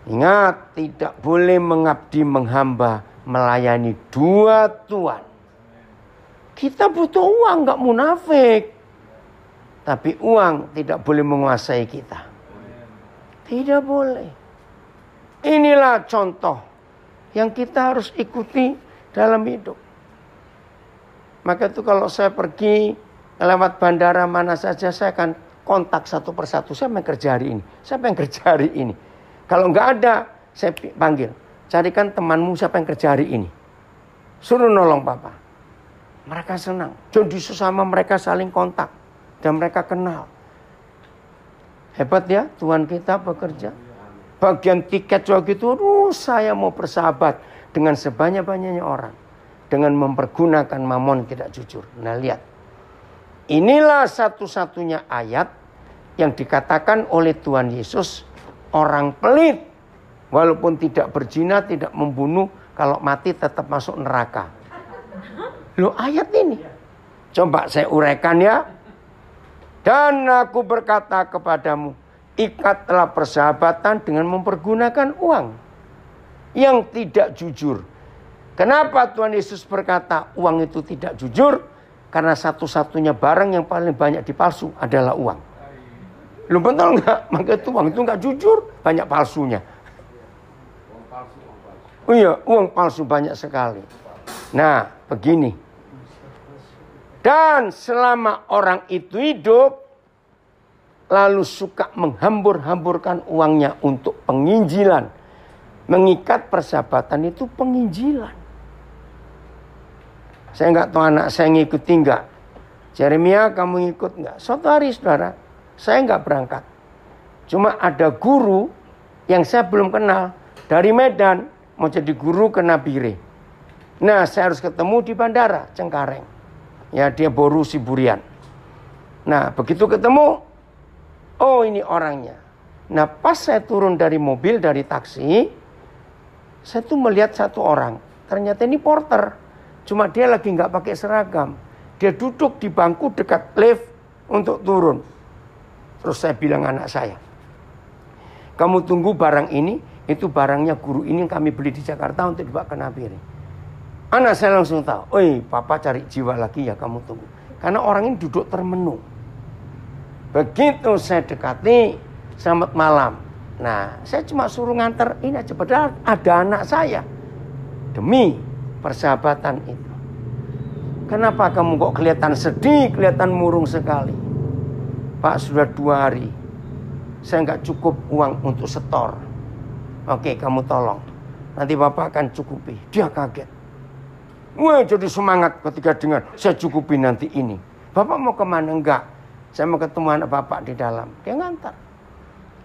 Ingat, tidak boleh mengabdi menghamba, melayani dua tuan. Kita butuh uang, nggak munafik. Tapi uang tidak boleh menguasai kita. Tidak boleh. Inilah contoh yang kita harus ikuti dalam hidup. Maka itu kalau saya pergi lewat bandara mana saja, saya akan kontak satu persatu. Saya pengen kerja hari ini, saya pengen kerja hari ini. Kalau nggak ada, saya panggil. Carikan temanmu siapa yang kerja hari ini. Suruh nolong Papa. Mereka senang. Jadi sesama mereka saling kontak. Dan mereka kenal. Hebat ya Tuhan kita bekerja. Bagian tiket juga gitu. Aduh saya mau bersahabat dengan sebanyak-banyaknya orang. Dengan mempergunakan mamon tidak jujur. Nah lihat. Inilah satu-satunya ayat yang dikatakan oleh Tuhan Yesus. Orang pelit, walaupun tidak berzina, tidak membunuh, kalau mati tetap masuk neraka. Loh ayat ini. Coba saya uraikan ya. Dan aku berkata kepadamu, ikatlah persahabatan dengan mempergunakan uang yang tidak jujur. Kenapa Tuhan Yesus berkata uang itu tidak jujur? Karena satu-satunya barang yang paling banyak dipalsu adalah uang. Lu betul nggak? Maka itu uang itu nggak jujur, banyak palsunya. Oh iya, uang palsu banyak sekali. Nah, begini. Dan selama orang itu hidup, lalu suka menghambur-hamburkan uangnya untuk penginjilan. Mengikat persahabatan itu penginjilan. Saya nggak tahu anak saya ngikuti nggak. Jeremia kamu ikut nggak? Suatu hari saudara, saya nggak berangkat. Cuma ada guru yang saya belum kenal. Dari Medan mau jadi guru ke Nabire. Nah saya harus ketemu di bandara Cengkareng. Ya dia Boru Siburian. Nah begitu ketemu. Oh ini orangnya. Nah pas saya turun dari mobil, dari taksi. Saya tuh melihat satu orang. Ternyata ini porter. Cuma dia lagi nggak pakai seragam. Dia duduk di bangku dekat lift untuk turun. Terus saya bilang anak saya, kamu tunggu barang ini, itu barangnya guru ini yang kami beli di Jakarta untuk dibawa ke Nabire. Anak saya langsung tahu, oi papa cari jiwa lagi ya kamu tunggu. Karena orang ini duduk termenung. Begitu saya dekati, selamat malam. Nah saya cuma suruh nganter ini aja, padahal ada anak saya. Demi persahabatan itu. Kenapa kamu kok kelihatan sedih, kelihatan murung sekali? Pak sudah 2 hari saya nggak cukup uang untuk setor. Oke kamu tolong, nanti Bapak akan cukupi. Dia kaget. Wah jadi semangat ketika dengar saya cukupi nanti ini. Bapak mau kemana? Enggak, saya mau ketemu anak Bapak di dalam. Dia ngantar.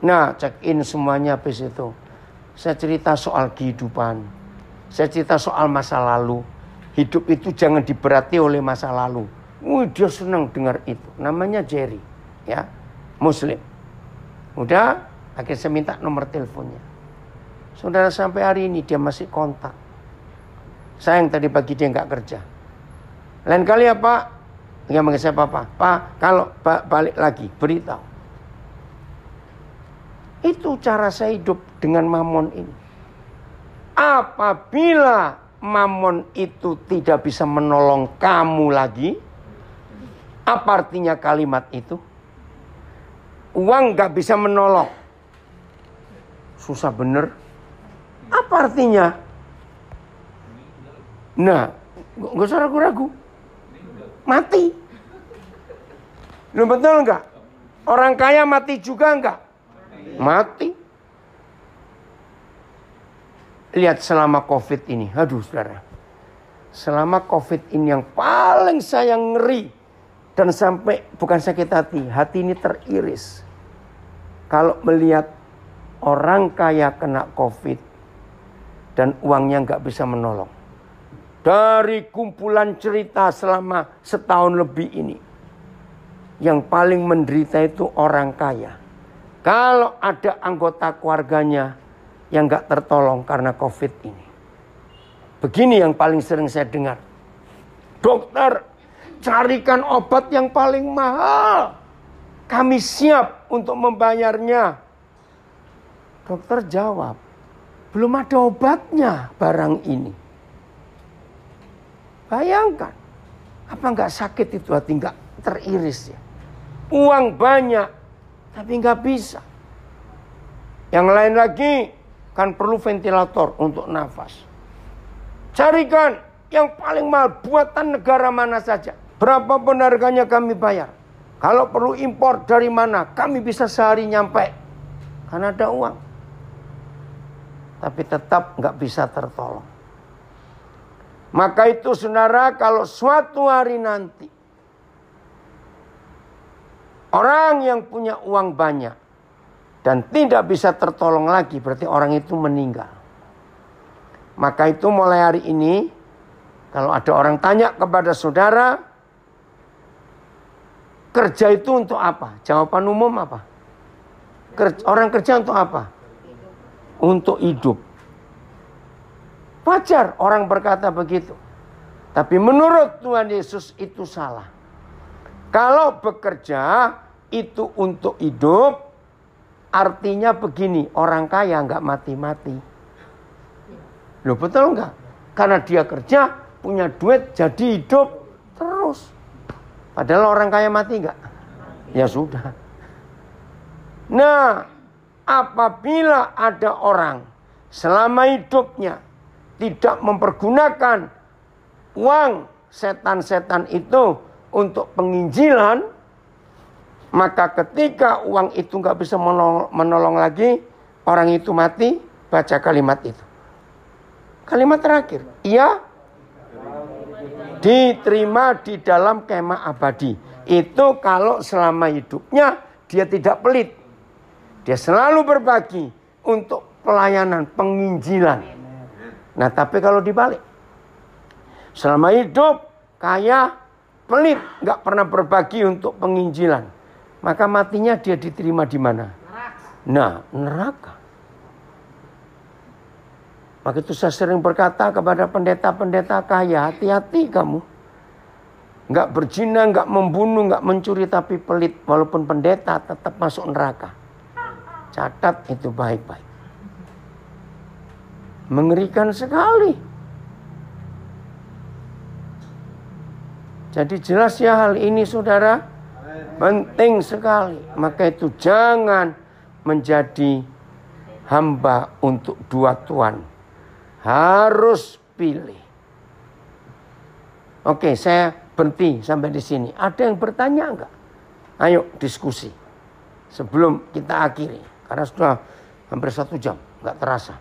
Nah check in semuanya habis itu. Saya cerita soal kehidupan. Saya cerita soal masa lalu. Hidup itu jangan diberati oleh masa lalu. Wih, dia senang dengar itu. Namanya Jerry, ya, Muslim. Udah, akhirnya saya minta nomor teleponnya. Saudara, sampai hari ini dia masih kontak. Sayang tadi pagi dia nggak kerja. Lain kali ya Pak, dia manggil saya Papa. Pak, kalau balik lagi, beritahu. Itu cara saya hidup dengan Mamon ini. Apabila Mamon itu tidak bisa menolong kamu lagi, apa artinya kalimat itu? Uang gak bisa menolong. Susah bener. Apa artinya? Nah, gak usah ragu-ragu. Mati. Lu betul gak? Orang kaya mati juga gak? Mati. Lihat selama COVID ini. Aduh saudara. Selama COVID ini yang paling saya ngeri. Dan sampai bukan sakit hati. Hati ini teriris. Kalau melihat orang kaya kena COVID. Dan uangnya nggak bisa menolong. Dari kumpulan cerita selama setahun lebih ini. Yang paling menderita itu orang kaya. Kalau ada anggota keluarganya yang gak tertolong karena COVID ini. Begini yang paling sering saya dengar. Dokter, carikan obat yang paling mahal. Kami siap untuk membayarnya. Dokter jawab, belum ada obatnya barang ini. Bayangkan, apa gak sakit itu hati, gak teriris ya. Uang banyak, tapi gak bisa. Yang lain lagi, kan perlu ventilator untuk nafas. Carikan yang paling mahal buatan negara mana saja. Berapapun harganya kami bayar. Kalau perlu impor dari mana, kami bisa sehari nyampe. Karena ada uang. Tapi tetap nggak bisa tertolong. Maka itu saudara, kalau suatu hari nanti orang yang punya uang banyak dan tidak bisa tertolong lagi, berarti orang itu meninggal. Maka itu mulai hari ini, kalau ada orang tanya kepada saudara, kerja itu untuk apa? Jawaban umum apa? Orang kerja untuk apa? Untuk hidup. Wajar orang berkata begitu. Tapi menurut Tuhan Yesus itu salah. Kalau bekerja itu untuk hidup, artinya begini, orang kaya nggak mati-mati. Loh betul nggak? Karena dia kerja, punya duit, jadi hidup terus. Padahal orang kaya mati nggak? Ya sudah. Nah, apabila ada orang selama hidupnya tidak mempergunakan uang setan-setan itu untuk penginjilan, maka ketika uang itu nggak bisa menolong lagi, orang itu mati, baca kalimat itu. Kalimat terakhir, ia diterima di dalam kemah abadi. Itu kalau selama hidupnya dia tidak pelit. Dia selalu berbagi untuk pelayanan, penginjilan. Nah tapi kalau dibalik, selama hidup kaya, pelit, nggak pernah berbagi untuk penginjilan, maka matinya dia diterima di mana? Nah, neraka. Maka itu saya sering berkata kepada pendeta-pendeta kaya, hati-hati kamu. Nggak berzina, nggak membunuh, nggak mencuri, tapi pelit. Walaupun pendeta tetap masuk neraka. Catat itu baik-baik. Mengerikan sekali. Jadi jelas ya hal ini saudara. Penting sekali. Maka itu jangan menjadi hamba untuk dua tuan. Harus pilih. Oke, saya berhenti sampai di sini. Ada yang bertanya enggak? Ayo diskusi. Sebelum kita akhiri. Karena sudah hampir 1 jam. Enggak terasa.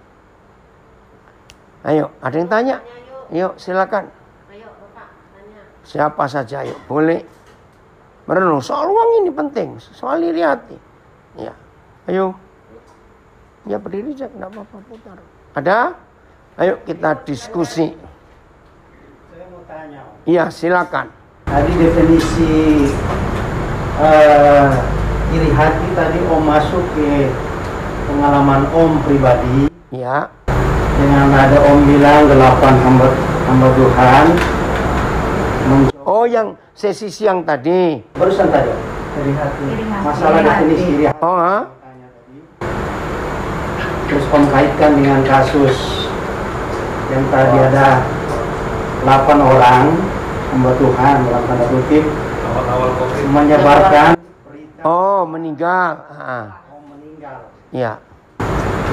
Ayo, ada yang tanya? Yuk, silakan. Ayo, Bapak, tanya. Siapa saja, ayo. Boleh merenung. Soal uang ini penting. Soal iri hati. Ya, ayo. Ya, berdiri aja. Enggak apa-apa, putar. Ada? Ayo kita diskusi. Saya mau tanya. Iya, silakan. Tadi definisi iri hati tadi Om masuk ke pengalaman Om pribadi. Ya. Dengan ada Om bilang 8 hamba Tuhan. Oh, yang sesi siang tadi. Barusan tadi. Iri hati. Masalah definisi iri hati. Oh, ha? Terus Om kaitkan dengan kasus yang tadi ada 8 orang hamba Tuhan dalam tanda kutip menyebarkan berita Oh, meninggal. Om meninggal. Ya.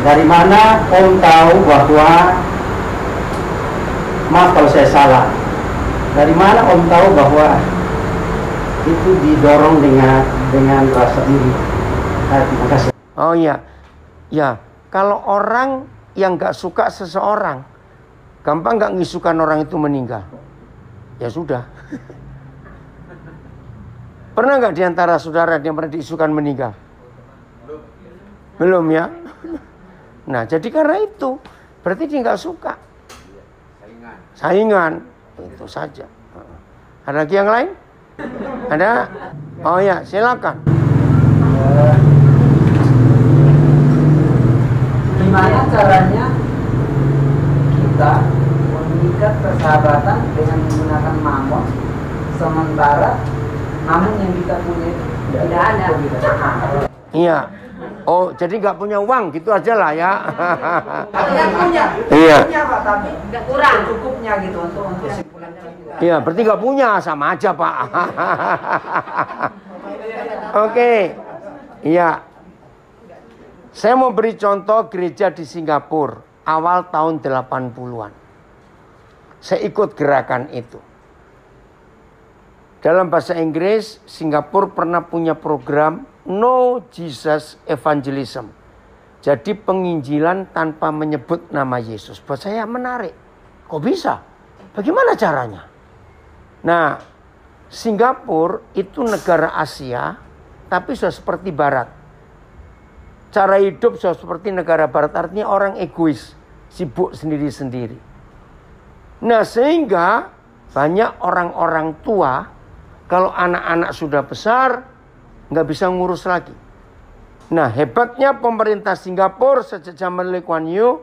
Dari mana Om tahu bahwa, maaf kalau saya salah, dari mana Om tahu bahwa itu didorong dengan rasa iri hati? Terima kasih. Oh iya. Ya, kalau orang yang gak suka seseorang, gampang gak ngisukan orang itu meninggal. Ya sudah. Pernah gak diantara saudara yang pernah diisukan meninggal? Belum ya? Nah, jadi karena itu berarti dia gak suka. Saingan. Itu saja. Ada lagi yang lain? Ada? Oh ya, silakan. Gimana caranya kita mengikat persahabatan dengan menggunakan mamon, sementara mamon yang kita punya itu tidak ada. Iya. Oh, jadi nggak punya uang gitu aja lah ya. Yang punya, Iya. punya Pak, tapi Nggak kurang. cukupnya gitu untuk kesimpulan kita. Iya, berarti nggak punya, sama aja Pak. Oke. Iya. Saya mau beri contoh gereja di Singapura awal tahun 80-an. Saya ikut gerakan itu. Dalam bahasa Inggris, Singapura pernah punya program No Jesus Evangelism. Jadi penginjilan tanpa menyebut nama Yesus. Buat saya menarik. Kok bisa? Bagaimana caranya? Nah, Singapura itu negara Asia, tapi sudah seperti Barat. Cara hidup sudah seperti negara Barat, artinya orang egois, sibuk sendiri-sendiri. Nah, sehingga banyak orang-orang tua, kalau anak-anak sudah besar, nggak bisa ngurus lagi. Nah, hebatnya pemerintah Singapura sejak zaman Lee Kuan Yew,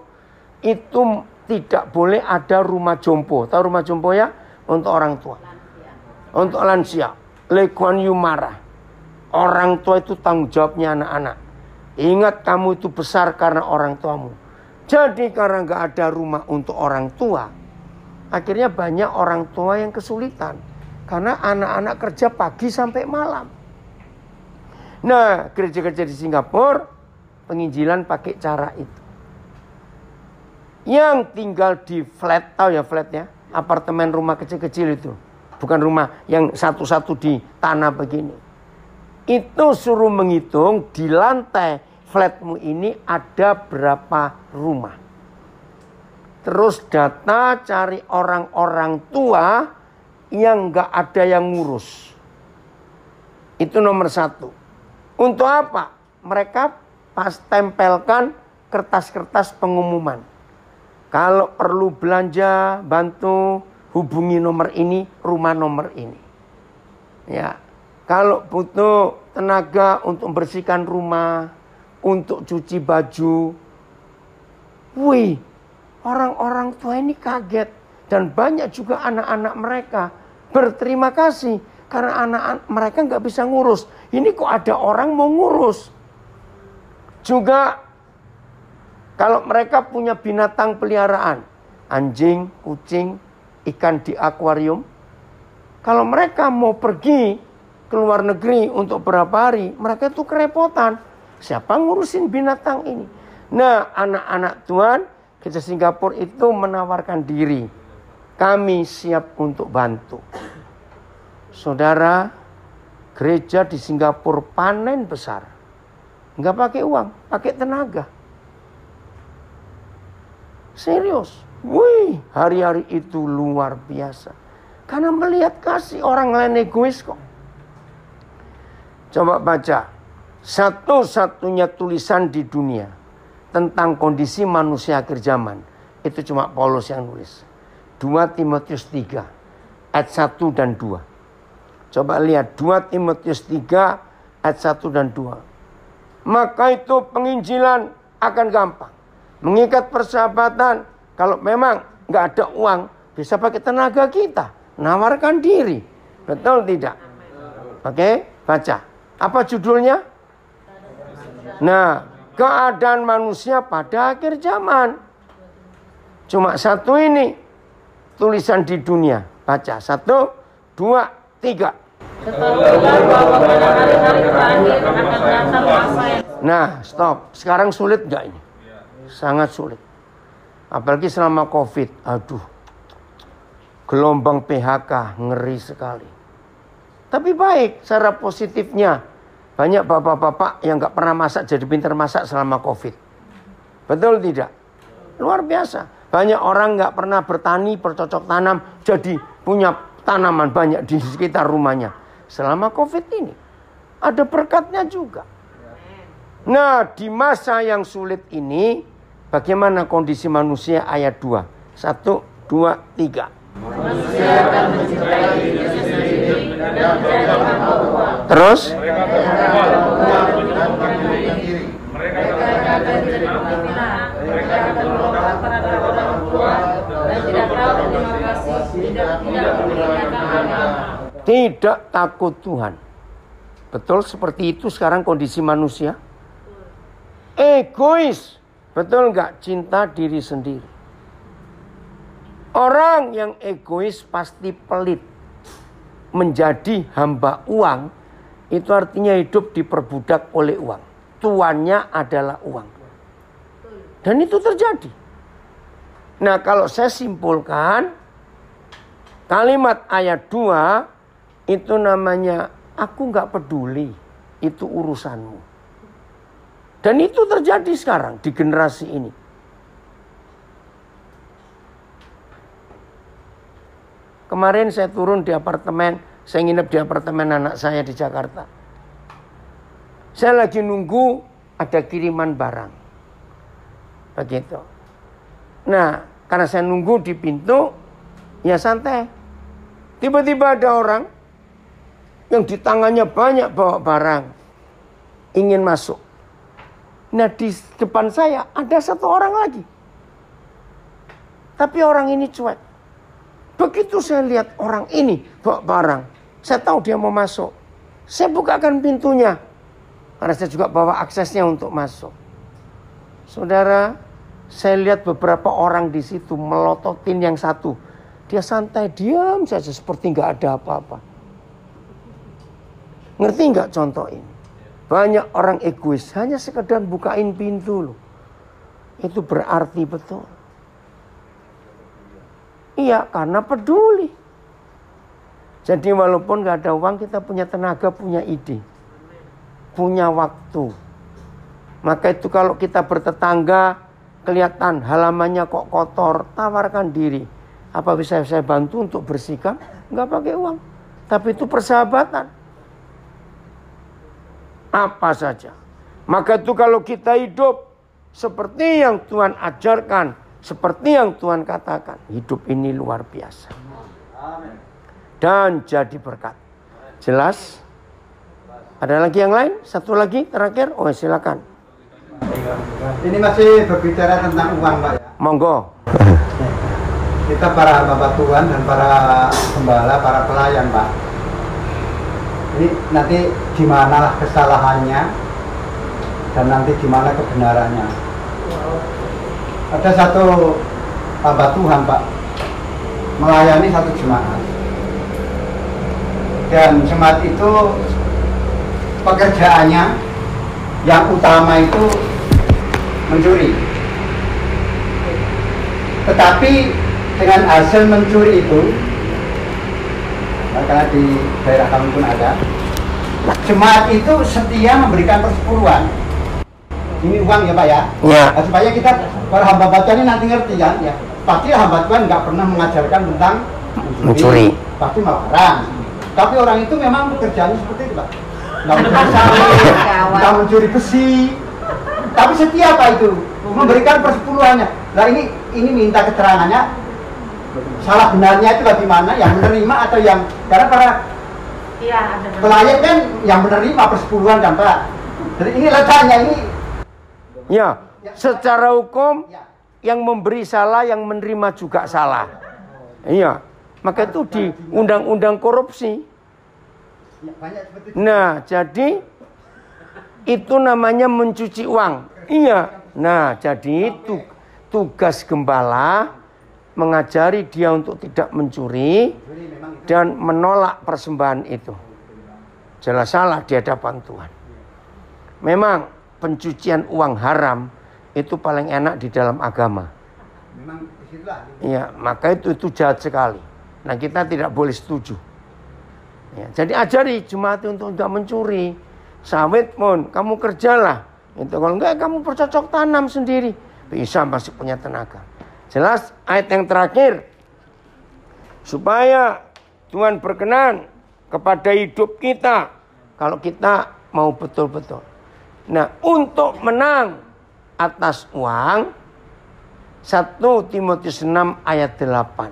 itu tidak boleh ada rumah jompo. Tahu rumah jompo ya? Untuk orang tua. Untuk lansia. Lee Kuan Yew marah. Orang tua itu tanggung jawabnya anak-anak. Ingat, kamu itu besar karena orang tuamu. Jadi karena nggak ada rumah untuk orang tua, akhirnya banyak orang tua yang kesulitan. Karena anak-anak kerja pagi sampai malam. Nah, gereja-gereja di Singapura penginjilan pakai cara itu. Yang tinggal di flat, tahu ya flatnya? Apartemen rumah kecil-kecil itu. Bukan rumah yang satu-satu di tanah begini. Itu suruh menghitung di lantai flatmu ini ada berapa rumah. Terus data cari orang-orang tua yang nggak ada yang ngurus. Itu nomor 1. Untuk apa? Mereka pas tempelkan kertas-kertas pengumuman. Kalau perlu belanja, bantu, hubungi nomor ini, rumah nomor ini. Ya. Kalau butuh tenaga untuk bersihkan rumah, untuk cuci baju. Wih, orang-orang tua ini kaget. Dan banyak juga anak-anak mereka berterima kasih. Karena anak-anak mereka nggak bisa ngurus. Ini kok ada orang mau ngurus. Juga kalau mereka punya binatang peliharaan. Anjing, kucing, ikan di akuarium. Kalau mereka mau pergi ke luar negeri untuk beberapa hari, mereka tuh kerepotan. Siapa ngurusin binatang ini? Nah, anak-anak Tuhan, gereja Singapura itu menawarkan diri. Kami siap untuk bantu. Saudara, gereja di Singapura panen besar. Nggak pakai uang, pakai tenaga. Serius. Wih, hari-hari itu luar biasa. Karena melihat kasih orang lain egois kok. Coba baca. Satu-satunya tulisan di dunia tentang kondisi manusia akhir zaman. Itu cuma Paulus yang nulis. 2 Timotius 3. Ayat 1 dan 2. Coba lihat 2 Timotius 3 ayat 1 dan 2. Maka itu penginjilan akan gampang. Mengikat persahabatan, kalau memang nggak ada uang, bisa pakai tenaga kita. Nawarkan diri. Betul tidak? Oke, baca. Apa judulnya? Nah, keadaan manusia pada akhir zaman. Cuma satu ini tulisan di dunia. Baca 1, 2, 3. Ketahuilah bahwa pada hari-hari terakhir akan datang masa yang... Nah, stop. Sekarang sulit nggak ini? Sangat sulit. Apalagi selama COVID. Aduh. Gelombang PHK ngeri sekali. Tapi baik secara positifnya. Banyak bapak-bapak yang nggak pernah masak jadi pintar masak selama COVID. Betul tidak? Luar biasa. Banyak orang nggak pernah bertani, bercocok tanam, jadi punya tanaman banyak di sekitar rumahnya. Selama COVID ini. Ada berkatnya juga. Nah, di masa yang sulit ini, bagaimana kondisi manusia ayat 2? 1, 2, 3. Manusia akan mencintai dirinya sendiri dan mencari hamba uang. Terus? Mereka akan jadi penghinaan. Mereka akan melompat pada orang tua dan tidak tahu terima kasih, tidak meninggalkan agama. Tidak takut Tuhan. Betul seperti itu sekarang kondisi manusia. Egois. Betul nggak? Cinta diri sendiri. Orang yang egois pasti pelit. Menjadi hamba uang. Itu artinya hidup diperbudak oleh uang. Tuannya adalah uang. Dan itu terjadi. Nah, kalau saya simpulkan, kalimat ayat 2 itu namanya aku nggak peduli, itu urusanmu. Dan itu terjadi sekarang di generasi ini. Kemarin saya turun di apartemen, saya nginep di apartemen anak saya di Jakarta. Saya lagi nunggu ada kiriman barang. Begitu. Nah, karena saya nunggu di pintu, ya santai. Tiba-tiba ada orang yang di tangannya banyak bawa barang. Ingin masuk. Nah, di depan saya ada satu orang lagi. Tapi orang ini cuek. Begitu saya lihat orang ini bawa barang, saya tahu dia mau masuk. Saya bukakan pintunya. Karena saya juga bawa aksesnya untuk masuk. Saudara, saya lihat beberapa orang di situ melototin yang satu. Dia santai, diam saja seperti nggak ada apa-apa. Ngerti nggak contoh ini? Banyak orang egois, hanya sekedar bukain pintu loh. Itu berarti betul. Iya, karena peduli. Jadi walaupun nggak ada uang, kita punya tenaga, punya ide. Punya waktu. Maka itu kalau kita bertetangga, kelihatan halamannya kok kotor, tawarkan diri. Apa bisa saya bantu untuk bersihkan? Nggak pakai uang. Tapi itu persahabatan. Apa saja. Maka itu kalau kita hidup seperti yang Tuhan ajarkan, seperti yang Tuhan katakan, hidup ini luar biasa. Dan jadi berkat. Jelas? Ada lagi yang lain? Satu lagi terakhir? Oh, silakan. Ini masih berbicara tentang uang, Pak ya. Monggo. Kita para hamba Tuhan dan para gembala, para pelayan, Pak. Ini nanti gimana kesalahannya dan nanti gimana kebenarannya. Ada satu hamba Tuhan, Pak, melayani satu jemaat. Dan jemaat itu pekerjaannya yang utama itu mencuri. Tetapi dengan hasil mencuri itu, karena di daerah kami pun ada, jemaat itu setia memberikan persepuluhan. Ini uang ya Pak ya? Ya. Nah, supaya kita para hamba baca ini nanti ngerti ya. Pasti hamba Tuhan nggak pernah mengajarkan tentang Mencuri. Pasti melarang. Tapi orang itu memang pekerjaannya seperti itu Pak. Nggak mencuri sawit, nggak mencuri besi. Tapi setia Pak itu memberikan persepuluhannya. Nah ini minta keterangannya. Salah benarnya itu bagaimana? Yang menerima atau yang, karena para Iya, ada. Pelayan kan yang menerima persepuluhan kan Pak. Jadi ini letaknya ini. Ya, secara hukum yang memberi salah, yang menerima juga salah. Iya, maka itu di undang-undang korupsi. Nah, jadi itu namanya mencuci uang. Iya. Nah, jadi itu tugas gembala mengajari dia untuk tidak mencuri dan menolak persembahan itu. Jelas salah di hadapan Tuhan. Memang pencucian uang haram itu paling enak di dalam agama. Iya, maka itu jahat sekali. Nah, kita tidak boleh setuju. Ya, jadi ajari jemaat untuk tidak mencuri. Sawit pun kamu kerjalah. Itu kalau enggak kamu bercocok tanam sendiri. Bisa masih punya tenaga. Jelas ayat yang terakhir. Supaya Tuhan berkenan kepada hidup kita. Kalau kita mau betul-betul. Nah, untuk menang atas uang. 1 Timotius 6 ayat 8.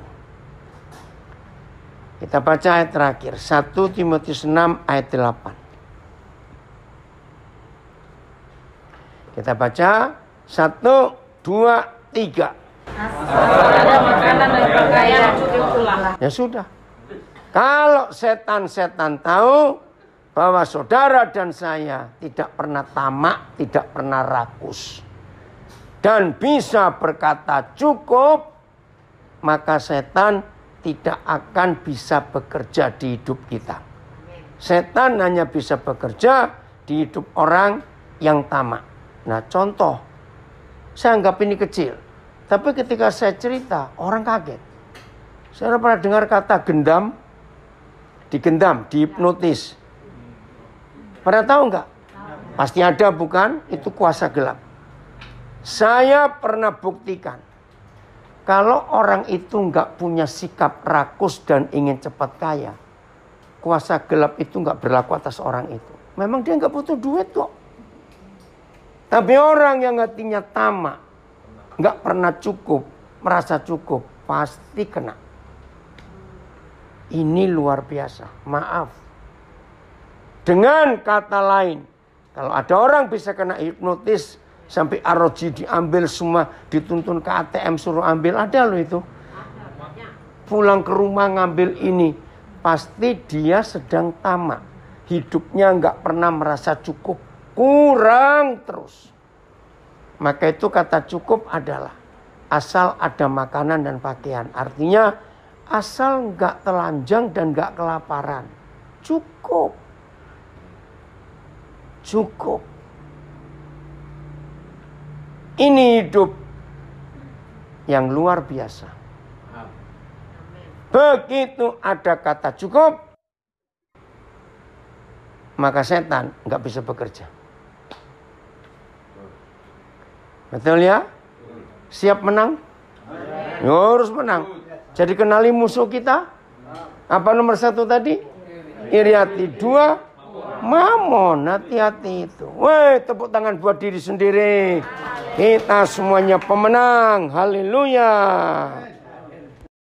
Kita baca ayat terakhir. 1 Timotius 6 ayat 8. Kita baca. 1, 2, 3. Ada makanan dan pakaian cukup pula. Ya sudah. Kalau setan-setan tahu bahwa saudara dan saya tidak pernah tamak, tidak pernah rakus, dan bisa berkata cukup, maka setan tidak akan bisa bekerja di hidup kita. Setan hanya bisa bekerja di hidup orang yang tamak. Nah, contoh, saya anggap ini kecil. Tapi ketika saya cerita, orang kaget. Saya pernah dengar kata gendam, digendam, dihipnotis. Pernah tahu nggak? Pasti ada bukan? Itu kuasa gelap. Saya pernah buktikan. Kalau orang itu nggak punya sikap rakus dan ingin cepat kaya, kuasa gelap itu nggak berlaku atas orang itu. Memang dia nggak butuh duit kok. Tapi orang yang hatinya tamak, nggak pernah cukup, merasa cukup, pasti kena. Ini luar biasa, maaf. Dengan kata lain, kalau ada orang bisa kena hipnotis, sampai ROG diambil semua, dituntun ke ATM suruh ambil, ada loh itu. Pulang ke rumah ngambil ini, pasti dia sedang tamak. Hidupnya nggak pernah merasa cukup, kurang terus. Maka itu kata cukup adalah asal ada makanan dan pakaian. Artinya asal nggak telanjang dan nggak kelaparan. Cukup. Cukup. Ini hidup yang luar biasa. Begitu ada kata cukup, maka setan nggak bisa bekerja. Betul ya? Siap menang? Ya, harus menang. Jadi kenali musuh kita. Apa nomor 1 tadi? Iriati. 2, mamon. Hati-hati itu. Woi, tepuk tangan buat diri sendiri. Kita semuanya pemenang. Haleluya.